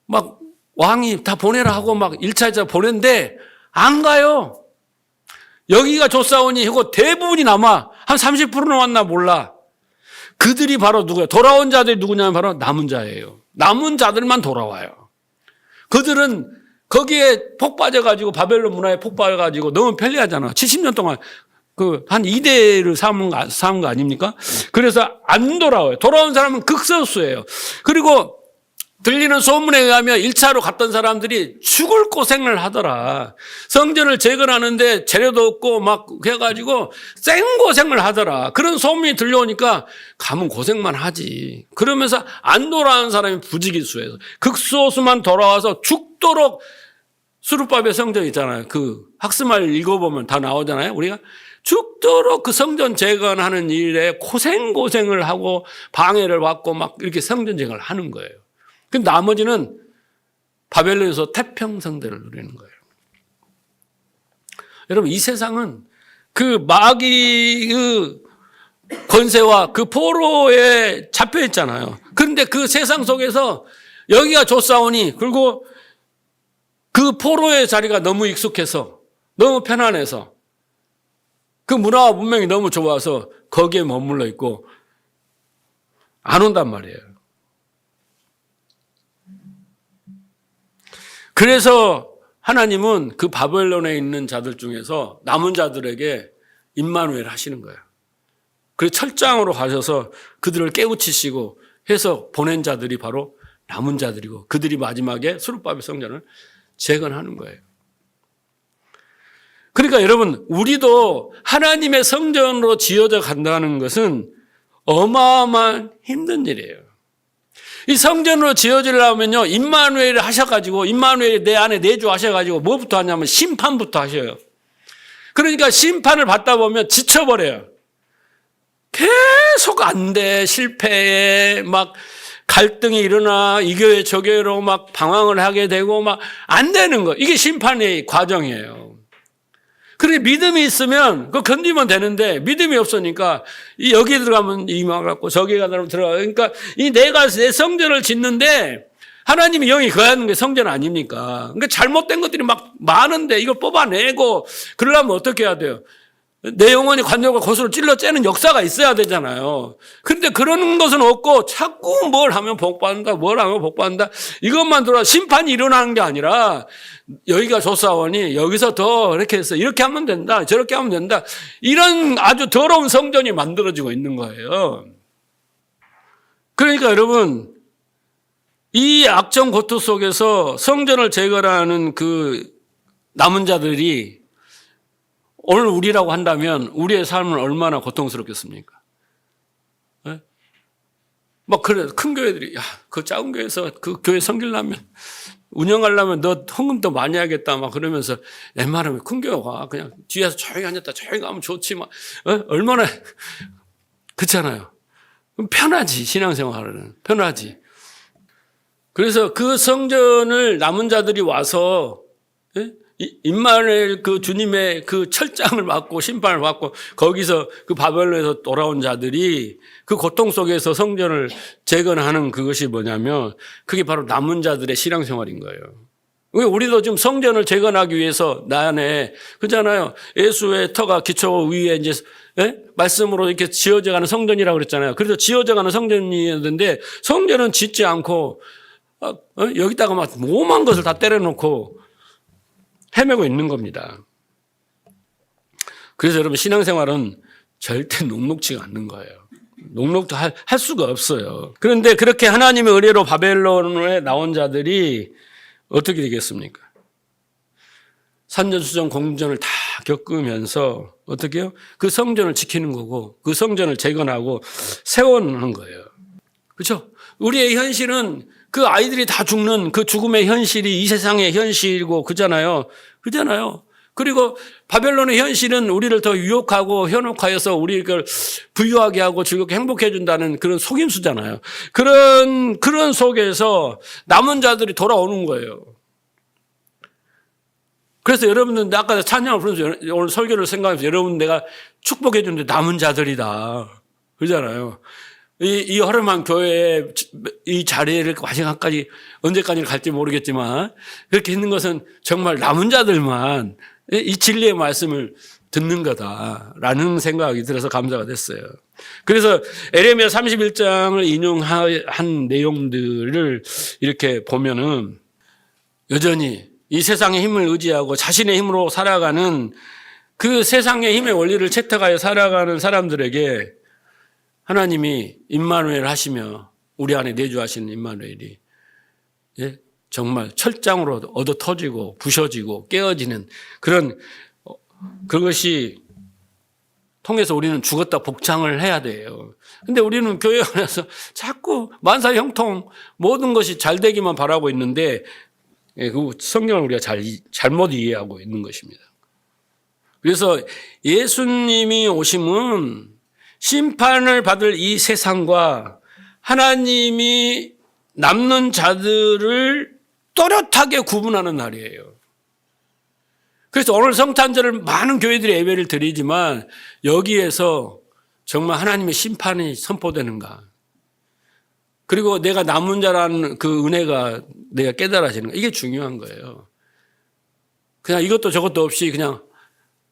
막 왕이 다 보내라 하고 막 1차, 2차 보낸데 안 가요. 여기가 조사원이 이거 대부분이 남아. 한 30%는 왔나 몰라. 그들이 바로 누구야? 돌아온 자들이 누구냐면 바로 남은 자예요. 남은 자들만 돌아와요. 그들은 거기에 폭 빠져가지고 바벨론 문화에 폭 빠져가지고 너무 편리하잖아. 70년 동안 한 2대를 삼은 거 아닙니까? 그래서 안 돌아와요. 돌아온 사람은 극소수예요. 그리고 들리는 소문에 의하면 1차로 갔던 사람들이 죽을 고생을 하더라. 성전을 재건하는데 재료도 없고 막 해가지고 생고생을 하더라. 그런 소문이 들려오니까 가면 고생만 하지. 그러면서 안 돌아온 사람이 부지기수예요. 극소수만 돌아와서 죽도록 수르바벨 성전 있잖아요. 그 학스말 읽어보면 다 나오잖아요. 우리가 죽도록 그 성전 재건하는 일에 고생을 하고 방해를 받고 막 이렇게 성전 재건을 하는 거예요. 그 나머지는 바벨론에서 태평성대를 누리는 거예요. 여러분, 이 세상은 그 마귀의 권세와 그 포로에 잡혀 있잖아요. 그런데 그 세상 속에서 여기가 좋사오니, 그리고 그 포로의 자리가 너무 익숙해서, 너무 편안해서, 그 문화와 문명이 너무 좋아서 거기에 머물러 있고 안 온단 말이에요. 그래서 하나님은 그 바벨론에 있는 자들 중에서 남은 자들에게 임마누엘 하시는 거예요. 그래서 철장으로 가셔서 그들을 깨우치시고 해서 보낸 자들이 바로 남은 자들이고 그들이 마지막에 스룹바벨 성전을 재건하는 거예요. 그러니까 여러분, 우리도 하나님의 성전으로 지어져 간다는 것은 어마어마한 힘든 일이에요. 이 성전으로 지어지려면요, 임마누엘을 하셔가지고, 임마누엘이 내 안에 내주하셔가지고, 뭐부터 하냐면 심판부터 하셔요. 그러니까 심판을 받다 보면 지쳐버려요. 계속 안 돼, 실패해, 막 갈등이 일어나, 이 교회 저 교회로 막 방황을 하게 되고, 막 안 되는 거. 이게 심판의 과정이에요. 그렇게 믿음이 있으면 그거 견디면 되는데 믿음이 없으니까 여기 들어가면 이만 갖고 저기 가면 들어가. 그러니까 이 내가 내 성전을 짓는데 하나님이 영이 거하는 게 성전 아닙니까? 그러니까 잘못된 것들이 막 많은데 이걸 뽑아내고 그러려면 어떻게 해야 돼요? 내 영혼이 관절과 고수를 찔러 째는 역사가 있어야 되잖아요. 그런데 그런 것은 없고 자꾸 뭘 하면 복받는다, 뭘 하면 복받는다. 이것만 들어 심판이 일어나는 게 아니라 여기가 조사원이 여기서 더 이렇게 해서 이렇게 하면 된다, 저렇게 하면 된다. 이런 아주 더러운 성전이 만들어지고 있는 거예요. 그러니까 여러분, 이 악정 고투 속에서 성전을 재건하는 그 남은 자들이 오늘 우리라고 한다면 우리의 삶은 얼마나 고통스럽겠습니까? 네? 막 그래, 큰 교회들이, 야, 그 작은 교회에서 그 교회 섬기려면, 운영하려면 너 헌금도 많이 하겠다, 막 그러면서, 웬만하면 큰 교회 와. 그냥 뒤에서 조용히 앉았다, 조용히 가면 좋지, 막. 얼마나, 그렇잖아요. 편하지, 신앙생활은. 편하지. 그래서 그 성전을 남은 자들이 와서, 예? 임마누엘 그 주님의 그 철장을 받고 심판을 받고 거기서 그 바벨론에서 돌아온 자들이 그 고통 속에서 성전을 재건하는 그것이 뭐냐면 그게 바로 남은 자들의 신앙생활인 거예요. 우리도 지금 성전을 재건하기 위해서 나 안에 그잖아요. 예수의 터가 기초 위에 이제 말씀으로 이렇게 지어져가는 성전이라고 그랬잖아요. 그래서 지어져가는 성전이었는데 성전은 짓지 않고 여기다가 막 오만 것을 다 때려놓고 헤매고 있는 겁니다. 그래서 여러분 신앙생활은 절대 녹록지가 않는 거예요. 녹록도 할 수가 없어요. 그런데 그렇게 하나님의 은혜로 바벨론에 나온 자들이 어떻게 되겠습니까? 산전수전 공전을 다 겪으면서 어떻게 해요? 그 성전을 지키는 거고 그 성전을 재건하고 세워놓는 거예요. 그렇죠? 우리의 현실은 그 아이들이 다 죽는 그 죽음의 현실이 이 세상의 현실이고 그잖아요. 그리고 바벨론의 현실은 우리를 더 유혹하고 현혹하여서 우리를 부유하게 하고 즐겁게 행복해 준다는 그런 속임수잖아요. 그런 속에서 남은 자들이 돌아오는 거예요. 그래서 여러분들 아까 찬양을 부르면서 오늘 설교를 생각하면서 여러분 내가 축복해 주는데 남은 자들이다. 그러잖아요. 이 허름한 교회에 이 자리를 마지막까지 언제까지 갈지 모르겠지만 그렇게 있는 것은 정말 남은 자들만 이 진리의 말씀을 듣는 거다라는 생각이 들어서 감사가 됐어요. 그래서 에레미야 31장을 인용한 내용들을 이렇게 보면은 여전히 이 세상의 힘을 의지하고 자신의 힘으로 살아가는 그 세상의 힘의 원리를 채택하여 살아가는 사람들에게 하나님이 임마누엘 하시며 우리 안에 내주하시는 임마누엘이 정말 철장으로 얻어 터지고 부셔지고 깨어지는 그것이 통해서 우리는 죽었다 복창을 해야 돼요. 근데 우리는 교회 안에서 자꾸 만사 형통 모든 것이 잘 되기만 바라고 있는데 그 성경을 우리가 잘못 이해하고 있는 것입니다. 그래서 예수님이 오심은 심판을 받을 이 세상과 하나님이 남는 자들을 또렷하게 구분하는 날이에요. 그래서 오늘 성탄절을 많은 교회들이 예배를 드리지만 여기에서 정말 하나님의 심판이 선포되는가. 그리고 내가 남은 자라는 그 은혜가 내가 깨달아지는 거. 이게 중요한 거예요. 그냥 이것도 저것도 없이 그냥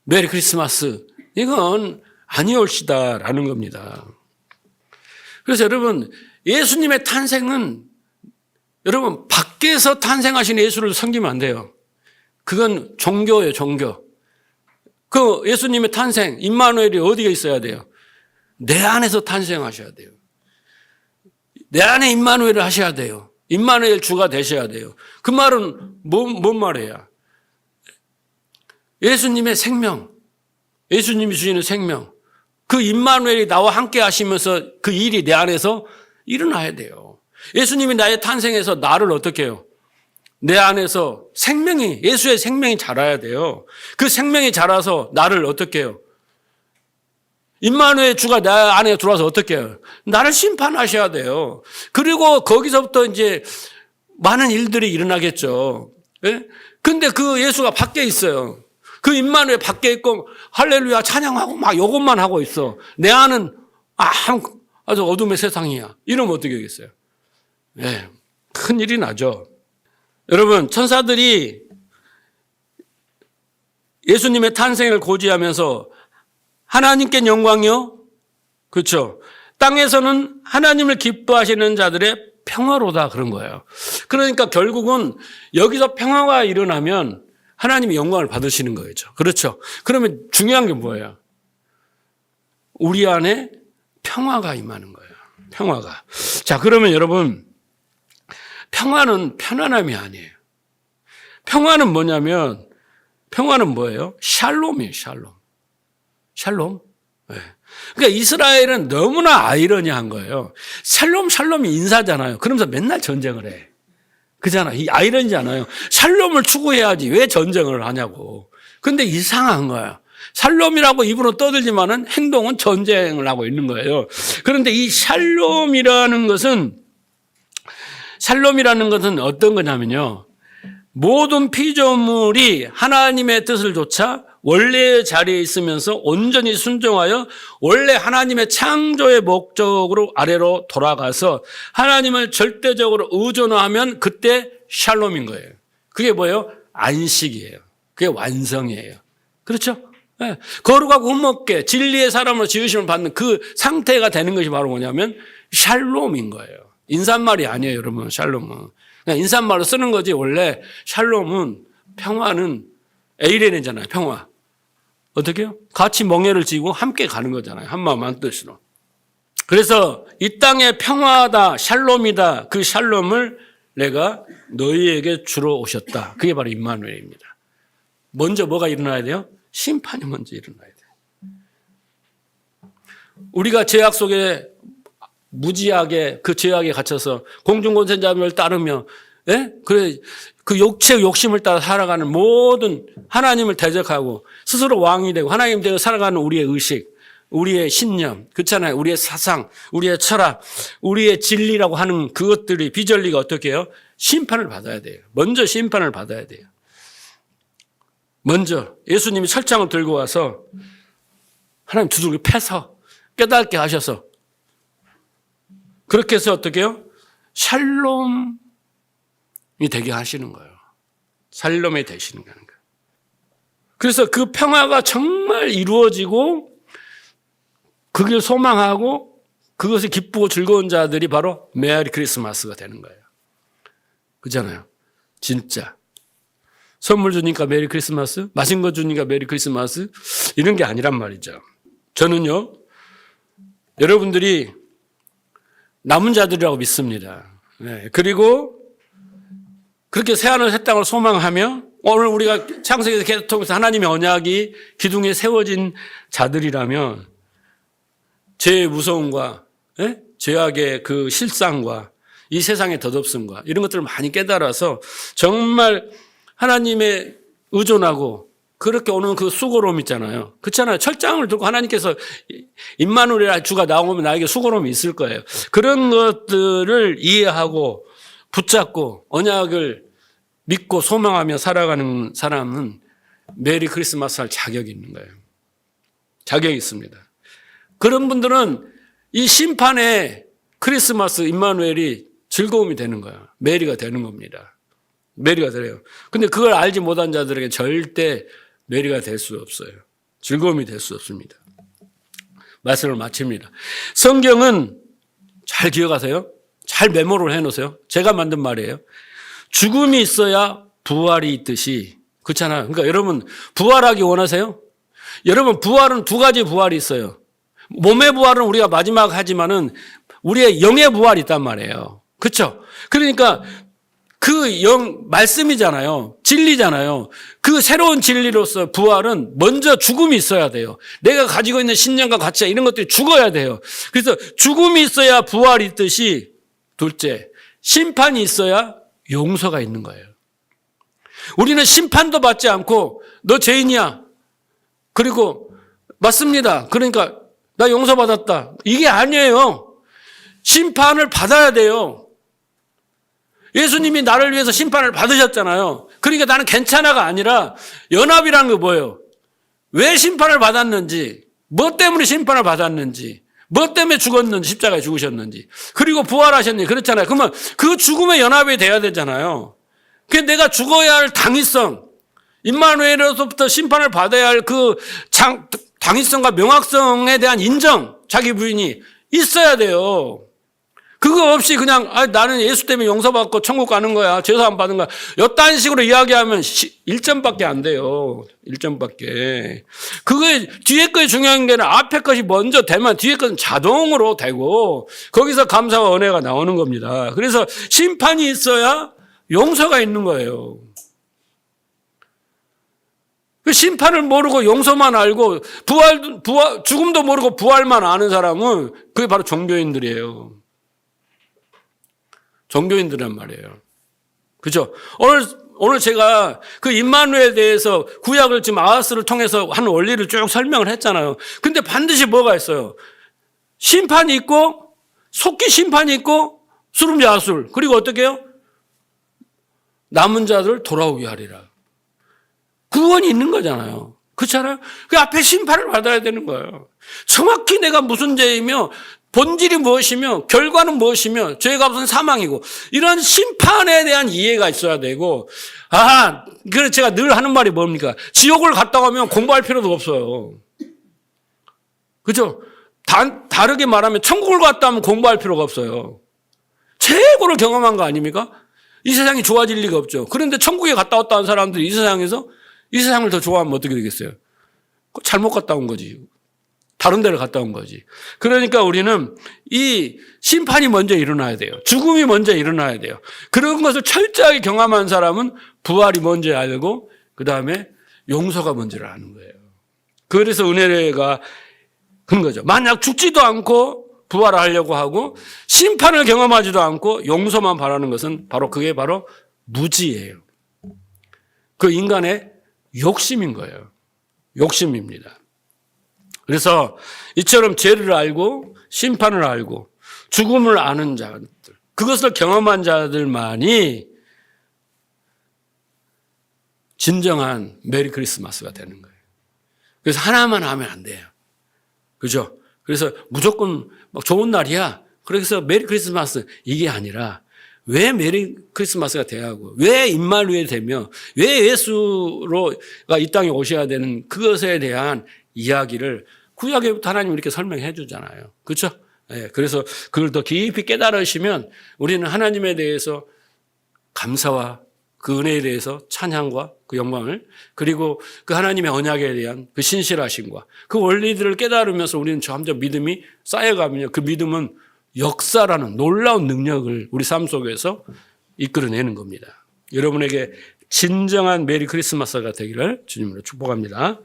메리 크리스마스. 이건 아니올시다라는 겁니다. 그래서 여러분 예수님의 탄생은 여러분 밖에서 탄생하신 예수를 섬기면 안 돼요. 그건 종교예요, 종교. 그 예수님의 탄생, 임마누엘이 어디에 있어야 돼요? 내 안에서 탄생하셔야 돼요. 내 안에 임마누엘을 하셔야 돼요. 임마누엘 주가 되셔야 돼요. 그 말은 뭔 말이에요? 예수님의 생명, 예수님이 주시는 생명, 그 임마누엘이 나와 함께 하시면서 그 일이 내 안에서 일어나야 돼요. 예수님이 나의 탄생에서 나를 어떻게 해요? 내 안에서 생명이, 예수의 생명이 자라야 돼요. 그 생명이 자라서 나를 어떻게 해요? 임마누엘 주가 내 안에 들어와서 어떻게 해요? 나를 심판하셔야 돼요. 그리고 거기서부터 이제 많은 일들이 일어나겠죠. 예? 근데 그 예수가 밖에 있어요. 그 임마누엘 밖에 있고 할렐루야 찬양하고 막 요것만 하고 있어. 내 안은 아주 어둠의 세상이야. 이러면 어떻게 하겠어요? 예, 큰 일이 나죠. 여러분, 천사들이 예수님의 탄생을 고지하면서 하나님께 영광이요. 그렇죠. 땅에서는 하나님을 기뻐하시는 자들의 평화로다 그런 거예요. 그러니까 결국은 여기서 평화가 일어나면 하나님이 영광을 받으시는 거죠. 그렇죠. 그러면 중요한 게 뭐예요? 우리 안에 평화가 임하는 거예요. 평화가. 자, 그러면 여러분, 평화는 편안함이 아니에요. 평화는 뭐냐면, 평화는 뭐예요? 샬롬이에요, 샬롬. 샬롬? 네. 그러니까 이스라엘은 너무나 아이러니한 거예요. 샬롬이 인사잖아요. 그러면서 맨날 전쟁을 해. 그잖아. 이 아이러니잖아요. 샬롬을 추구해야지 왜 전쟁을 하냐고. 근데 이상한 거야. 샬롬이라고 입으로 떠들지만은 행동은 전쟁을 하고 있는 거예요. 그런데 이 샬롬이라는 것은 어떤 거냐면요. 모든 피조물이 하나님의 뜻을 좇아 원래의 자리에 있으면서 온전히 순종하여 원래 하나님의 창조의 목적으로 아래로 돌아가서 하나님을 절대적으로 의존하면 그때 샬롬인 거예요. 그게 뭐예요? 안식이에요. 그게 완성이에요. 그렇죠? 네. 거룩하고 흠없게 진리의 사람으로 지으심을 받는 그 상태가 되는 것이 바로 뭐냐면 샬롬인 거예요. 인사말이 아니에요, 여러분. 샬롬은 그냥 인사말로 쓰는 거지. 원래 샬롬은, 평화는 에이레네잖아요. 평화. 어떻게 해요? 같이 멍에를 지고 함께 가는 거잖아요. 한 마음 한 뜻으로. 그래서 이 땅에 평화다, 샬롬이다. 그 샬롬을 내가 너희에게 주러 오셨다. 그게 바로 임마누엘입니다. 먼저 뭐가 일어나야 돼요? 심판이 먼저 일어나야 돼요. 우리가 죄악 속에 무지하게 그 죄악에 갇혀서 공중권세자를 따르며, 예? 그래, 그 욕심을 따라 살아가는 모든 하나님을 대적하고 스스로 왕이 되고 하나님 되고 살아가는 우리의 의식, 우리의 신념, 그렇잖아요. 우리의 사상, 우리의 철학, 우리의 진리라고 하는 그것들이, 비전리가 어떻게 해요? 심판을 받아야 돼요. 먼저 심판을 받아야 돼요. 먼저 예수님이 철장을 들고 와서 하나님 두들겨 패서 깨닫게 하셔서 그렇게 해서 어떻게 해요? 샬롬이 되게 하시는 거예요. 샬롬이 되시는 거예요. 그래서 그 평화가 정말 이루어지고 그걸 소망하고 그것을 기쁘고 즐거운 자들이 바로 메리 크리스마스가 되는 거예요. 그렇잖아요. 진짜. 선물 주니까 메리 크리스마스, 맛있는 거 주니까 메리 크리스마스, 이런 게 아니란 말이죠. 저는요, 여러분들이 남은 자들이라고 믿습니다. 네. 그리고 그렇게 새하늘 새 땅을 소망하며 오늘 우리가 창세기에서 계속 통해서 하나님의 언약이 기둥에 세워진 자들이라면 죄의 무서움과, 예? 죄악의 그 실상과 이 세상의 덧없음과 이런 것들을 많이 깨달아서 정말 하나님의 의존하고 그렇게 오는 그 수고로움 있잖아요. 그렇잖아요. 철장을 들고 하나님께서 임마누엘 주가 나오면 나에게 수고로움이 있을 거예요. 그런 것들을 이해하고 붙잡고 언약을 믿고 소망하며 살아가는 사람은 메리 크리스마스 할 자격이 있는 거예요. 자격이 있습니다. 그런 분들은 이 심판의 크리스마스 임마누엘이 즐거움이 되는 거예요. 메리가 되는 겁니다. 메리가 되래요. 근데 그걸 알지 못한 자들에게 절대 메리가 될 수 없어요. 즐거움이 될 수 없습니다. 말씀을 마칩니다. 성경은 잘 기억하세요. 잘 메모를 해놓으세요. 제가 만든 말이에요. 죽음이 있어야 부활이 있듯이. 그렇잖아요. 그러니까 여러분 부활하기 원하세요? 여러분 부활은 두 가지 부활이 있어요. 몸의 부활은 우리가 마지막 하지만은 우리의 영의 부활이 있단 말이에요. 그렇죠? 그러니까 그 말씀이잖아요. 진리잖아요. 그 새로운 진리로서 부활은 먼저 죽음이 있어야 돼요. 내가 가지고 있는 신념과 가치 이런 것들이 죽어야 돼요. 그래서 죽음이 있어야 부활이 있듯이 둘째, 심판이 있어야 용서가 있는 거예요. 우리는 심판도 받지 않고 너 죄인이야. 그리고 맞습니다. 그러니까 나 용서받았다. 이게 아니에요. 심판을 받아야 돼요. 예수님이 나를 위해서 심판을 받으셨잖아요. 그러니까 나는 괜찮아가 아니라 연합이라는 게 뭐예요? 왜 심판을 받았는지, 뭐 때문에 심판을 받았는지, 뭐 때문에 죽었는지, 십자가에 죽으셨는지, 그리고 부활하셨는지 그렇잖아요. 그러면 그 죽음의 연합이 돼야 되잖아요. 그게 내가 죽어야 할 당위성, 임마누엘로부터 심판을 받아야 할 그 당위성과 명확성에 대한 인정, 자기 부인이 있어야 돼요. 그거 없이 그냥 나는 예수 때문에 용서받고 천국 가는 거야. 죄사 안 받은 거야. 이딴 식으로 이야기하면 1점밖에 안 돼요. 1점밖에. 그게 뒤에 것이 중요한 게 아니라 앞에 것이 먼저 되면 뒤에 것은 자동으로 되고 거기서 감사와 은혜가 나오는 겁니다. 그래서 심판이 있어야 용서가 있는 거예요. 그 심판을 모르고 용서만 알고 죽음도 모르고 부활만 아는 사람은 그게 바로 종교인들이에요. 종교인들란 말이에요. 그죠? 오늘 제가 그 임마누엘에 대해서 구약을 지금 아하스를 통해서 한 원리를 쭉 설명을 했잖아요. 근데 반드시 뭐가 있어요? 심판이 있고, 속기 심판이 있고, 수름야술. 그리고 어떻게 해요? 남은 자들 돌아오게 하리라. 구원이 있는 거잖아요. 그렇잖아요? 그 앞에 심판을 받아야 되는 거예요. 정확히 내가 무슨 죄이며, 본질이 무엇이며 결과는 무엇이며 죄의 값은 사망이고 이런 심판에 대한 이해가 있어야 되고 그래서 제가 늘 하는 말이 뭡니까? 지옥을 갔다 오면 공부할 필요도 없어요. 그죠? 다르게 말하면 천국을 갔다 오면 공부할 필요가 없어요. 최고를 경험한 거 아닙니까? 이 세상이 좋아질 리가 없죠. 그런데 천국에 갔다 왔다는 사람들이 이 세상을 더 좋아하면 어떻게 되겠어요? 잘못 갔다 온 거지. 다른 데를 갔다 온 거지. 그러니까 우리는 이 심판이 먼저 일어나야 돼요. 죽음이 먼저 일어나야 돼요. 그런 것을 철저하게 경험한 사람은 부활이 먼저 알고 그 다음에 용서가 먼저 하는 거예요. 그래서 은혜가 그런 거죠. 만약 죽지도 않고 부활하려고 하고 심판을 경험하지도 않고 용서만 바라는 것은 그게 바로 무지예요. 그 인간의 욕심인 거예요. 욕심입니다. 그래서 이처럼 죄를 알고 심판을 알고 죽음을 아는 자들, 그것을 경험한 자들만이 진정한 메리 크리스마스가 되는 거예요. 그래서 하나만 하면 안 돼요. 그죠? 그래서 무조건 막 좋은 날이야. 그래서 메리 크리스마스 이게 아니라 왜 메리 크리스마스가 돼야 하고 왜 임마누엘이 되며 왜 예수가 이 땅에 오셔야 되는 그것에 대한 이야기를 구약에부터 하나님 이렇게 설명해 주잖아요. 그렇죠? 네, 그래서 그걸 더 깊이 깨달으시면 우리는 하나님에 대해서 감사와 그 은혜에 대해서 찬양과 그 영광을 그리고 그 하나님의 언약에 대한 그 신실하심과 그 원리들을 깨달으면서 우리는 점점 믿음이 쌓여가면요. 그 믿음은 역사라는 놀라운 능력을 우리 삶 속에서 이끌어내는 겁니다. 여러분에게 진정한 메리 크리스마스가 되기를 주님으로 축복합니다.